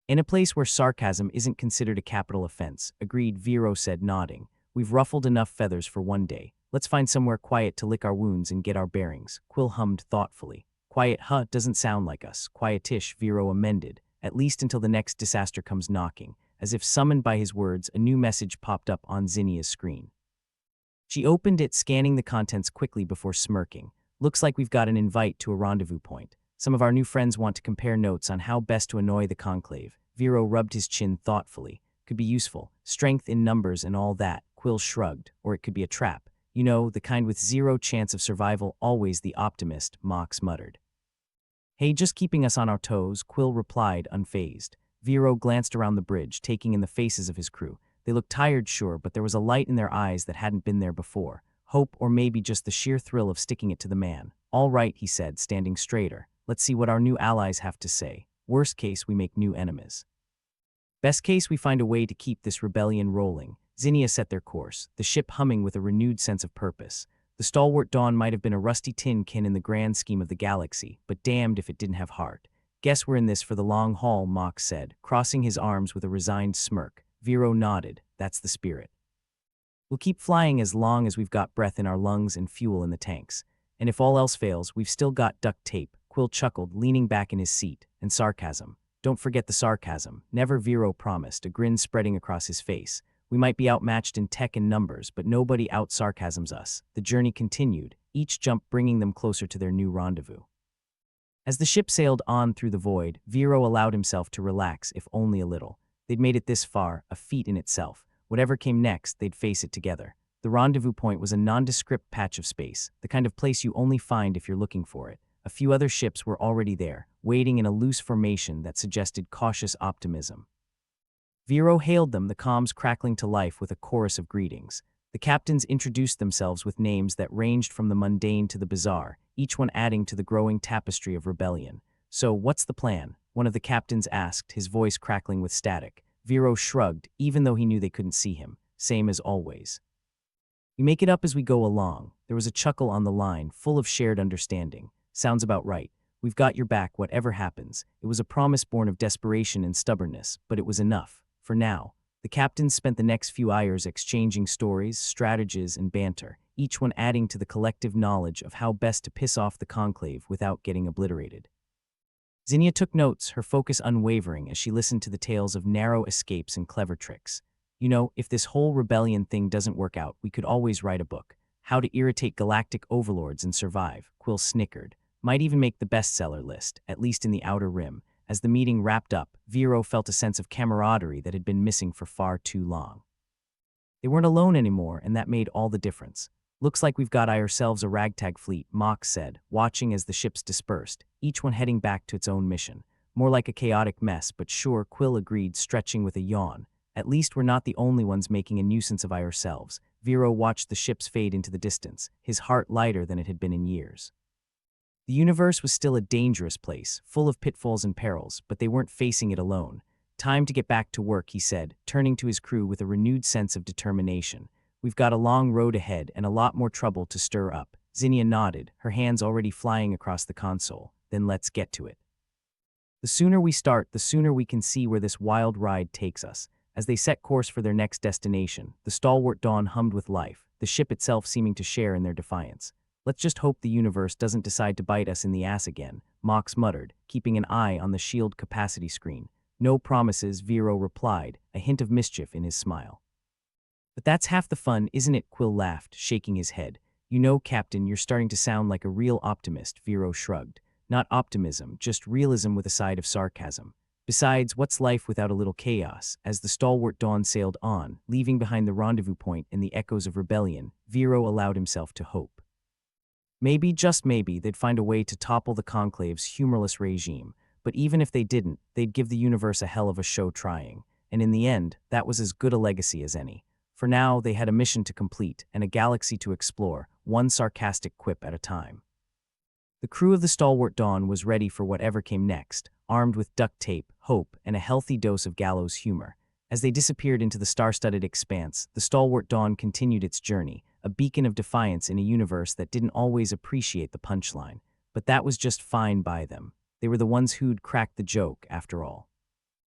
In a place where sarcasm isn't considered a capital offense, agreed, Vero said, nodding. We've ruffled enough feathers for one day. Let's find somewhere quiet to lick our wounds and get our bearings, Quill hummed thoughtfully. Quiet, huh, doesn't sound like us. Quietish, Vero amended, at least until the next disaster comes knocking. As if summoned by his words, a new message popped up on Zinnia's screen. She opened it, scanning the contents quickly before smirking. Looks like we've got an invite to a rendezvous point. Some of our new friends want to compare notes on how best to annoy the conclave. Vero rubbed his chin thoughtfully. Could be useful. Strength in numbers and all that, Quill shrugged. Or it could be a trap. You know, the kind with zero chance of survival, always the optimist, Mox muttered. Hey, just keeping us on our toes, Quill replied, unfazed. Vero glanced around the bridge, taking in the faces of his crew. They looked tired, sure, but there was a light in their eyes that hadn't been there before. Hope, or maybe just the sheer thrill of sticking it to the man. All right, he said, standing straighter. Let's see what our new allies have to say. Worst case, we make new enemies. Best case, we find a way to keep this rebellion rolling. Zinnia set their course, the ship humming with a renewed sense of purpose. The stalwart Dawn might have been a rusty tin can in the grand scheme of the galaxy, but damned if it didn't have heart. Guess we're in this for the long haul, Mox said, crossing his arms with a resigned smirk. Vero nodded. That's the spirit. We'll keep flying as long as we've got breath in our lungs and fuel in the tanks. And if all else fails, we've still got duct tape, Quill chuckled, leaning back in his seat, and sarcasm. Don't forget the sarcasm. Never, Vero promised, a grin spreading across his face. We might be outmatched in tech and numbers, but nobody out-sarcasms us. The journey continued, each jump bringing them closer to their new rendezvous. As the ship sailed on through the void, Vero allowed himself to relax, if only a little. They'd made it this far, a feat in itself. Whatever came next, they'd face it together. The rendezvous point was a nondescript patch of space, the kind of place you only find if you're looking for it. A few other ships were already there, waiting in a loose formation that suggested cautious optimism. Vero hailed them, the comms crackling to life with a chorus of greetings. The captains introduced themselves with names that ranged from the mundane to the bizarre, each one adding to the growing tapestry of rebellion. So, what's the plan? One of the captains asked, his voice crackling with static. Vero shrugged, even though he knew they couldn't see him. Same as always. We make it up as we go along. There was a chuckle on the line, full of shared understanding. Sounds about right. We've got your back, whatever happens. It was a promise born of desperation and stubbornness, but it was enough. For now. The captains spent the next few hours exchanging stories, strategies, and banter, each one adding to the collective knowledge of how best to piss off the conclave without getting obliterated. Zinnia took notes, her focus unwavering as she listened to the tales of narrow escapes and clever tricks. You know, if this whole rebellion thing doesn't work out, we could always write a book. How to irritate galactic overlords and survive, Quill snickered. Might even make the bestseller list, at least in the Outer Rim. As the meeting wrapped up, Vero felt a sense of camaraderie that had been missing for far too long. They weren't alone anymore, and that made all the difference. Looks like we've got ourselves a ragtag fleet, Mox said, watching as the ships dispersed, each one heading back to its own mission. More like a chaotic mess, but sure, Quill agreed, stretching with a yawn. At least we're not the only ones making a nuisance of ourselves. Vero watched the ships fade into the distance, his heart lighter than it had been in years. The universe was still a dangerous place, full of pitfalls and perils, but they weren't facing it alone. Time to get back to work, he said, turning to his crew with a renewed sense of determination. We've got a long road ahead and a lot more trouble to stir up. Zinnia nodded, her hands already flying across the console. Then let's get to it. The sooner we start, the sooner we can see where this wild ride takes us. As they set course for their next destination, the stalwart Dawn hummed with life, the ship itself seeming to share in their defiance. Let's just hope the universe doesn't decide to bite us in the ass again, Mox muttered, keeping an eye on the shield capacity screen. No promises, Vero replied, a hint of mischief in his smile. But that's half the fun, isn't it? Quill laughed, shaking his head. You know, Captain, you're starting to sound like a real optimist, Vero shrugged. Not optimism, just realism with a side of sarcasm. Besides, what's life without a little chaos? As the stalwart Dawn sailed on, leaving behind the rendezvous point and the echoes of rebellion, Vero allowed himself to hope. Maybe, just maybe, they'd find a way to topple the Conclave's humorless regime, but even if they didn't, they'd give the universe a hell of a show trying. And in the end, that was as good a legacy as any. For now, they had a mission to complete and a galaxy to explore, one sarcastic quip at a time. The crew of the Stalwart Dawn was ready for whatever came next, armed with duct tape, hope, and a healthy dose of gallows humor. As they disappeared into the star-studded expanse, the Stalwart Dawn continued its journey, a beacon of defiance in a universe that didn't always appreciate the punchline. But that was just fine by them. They were the ones who'd cracked the joke, after all.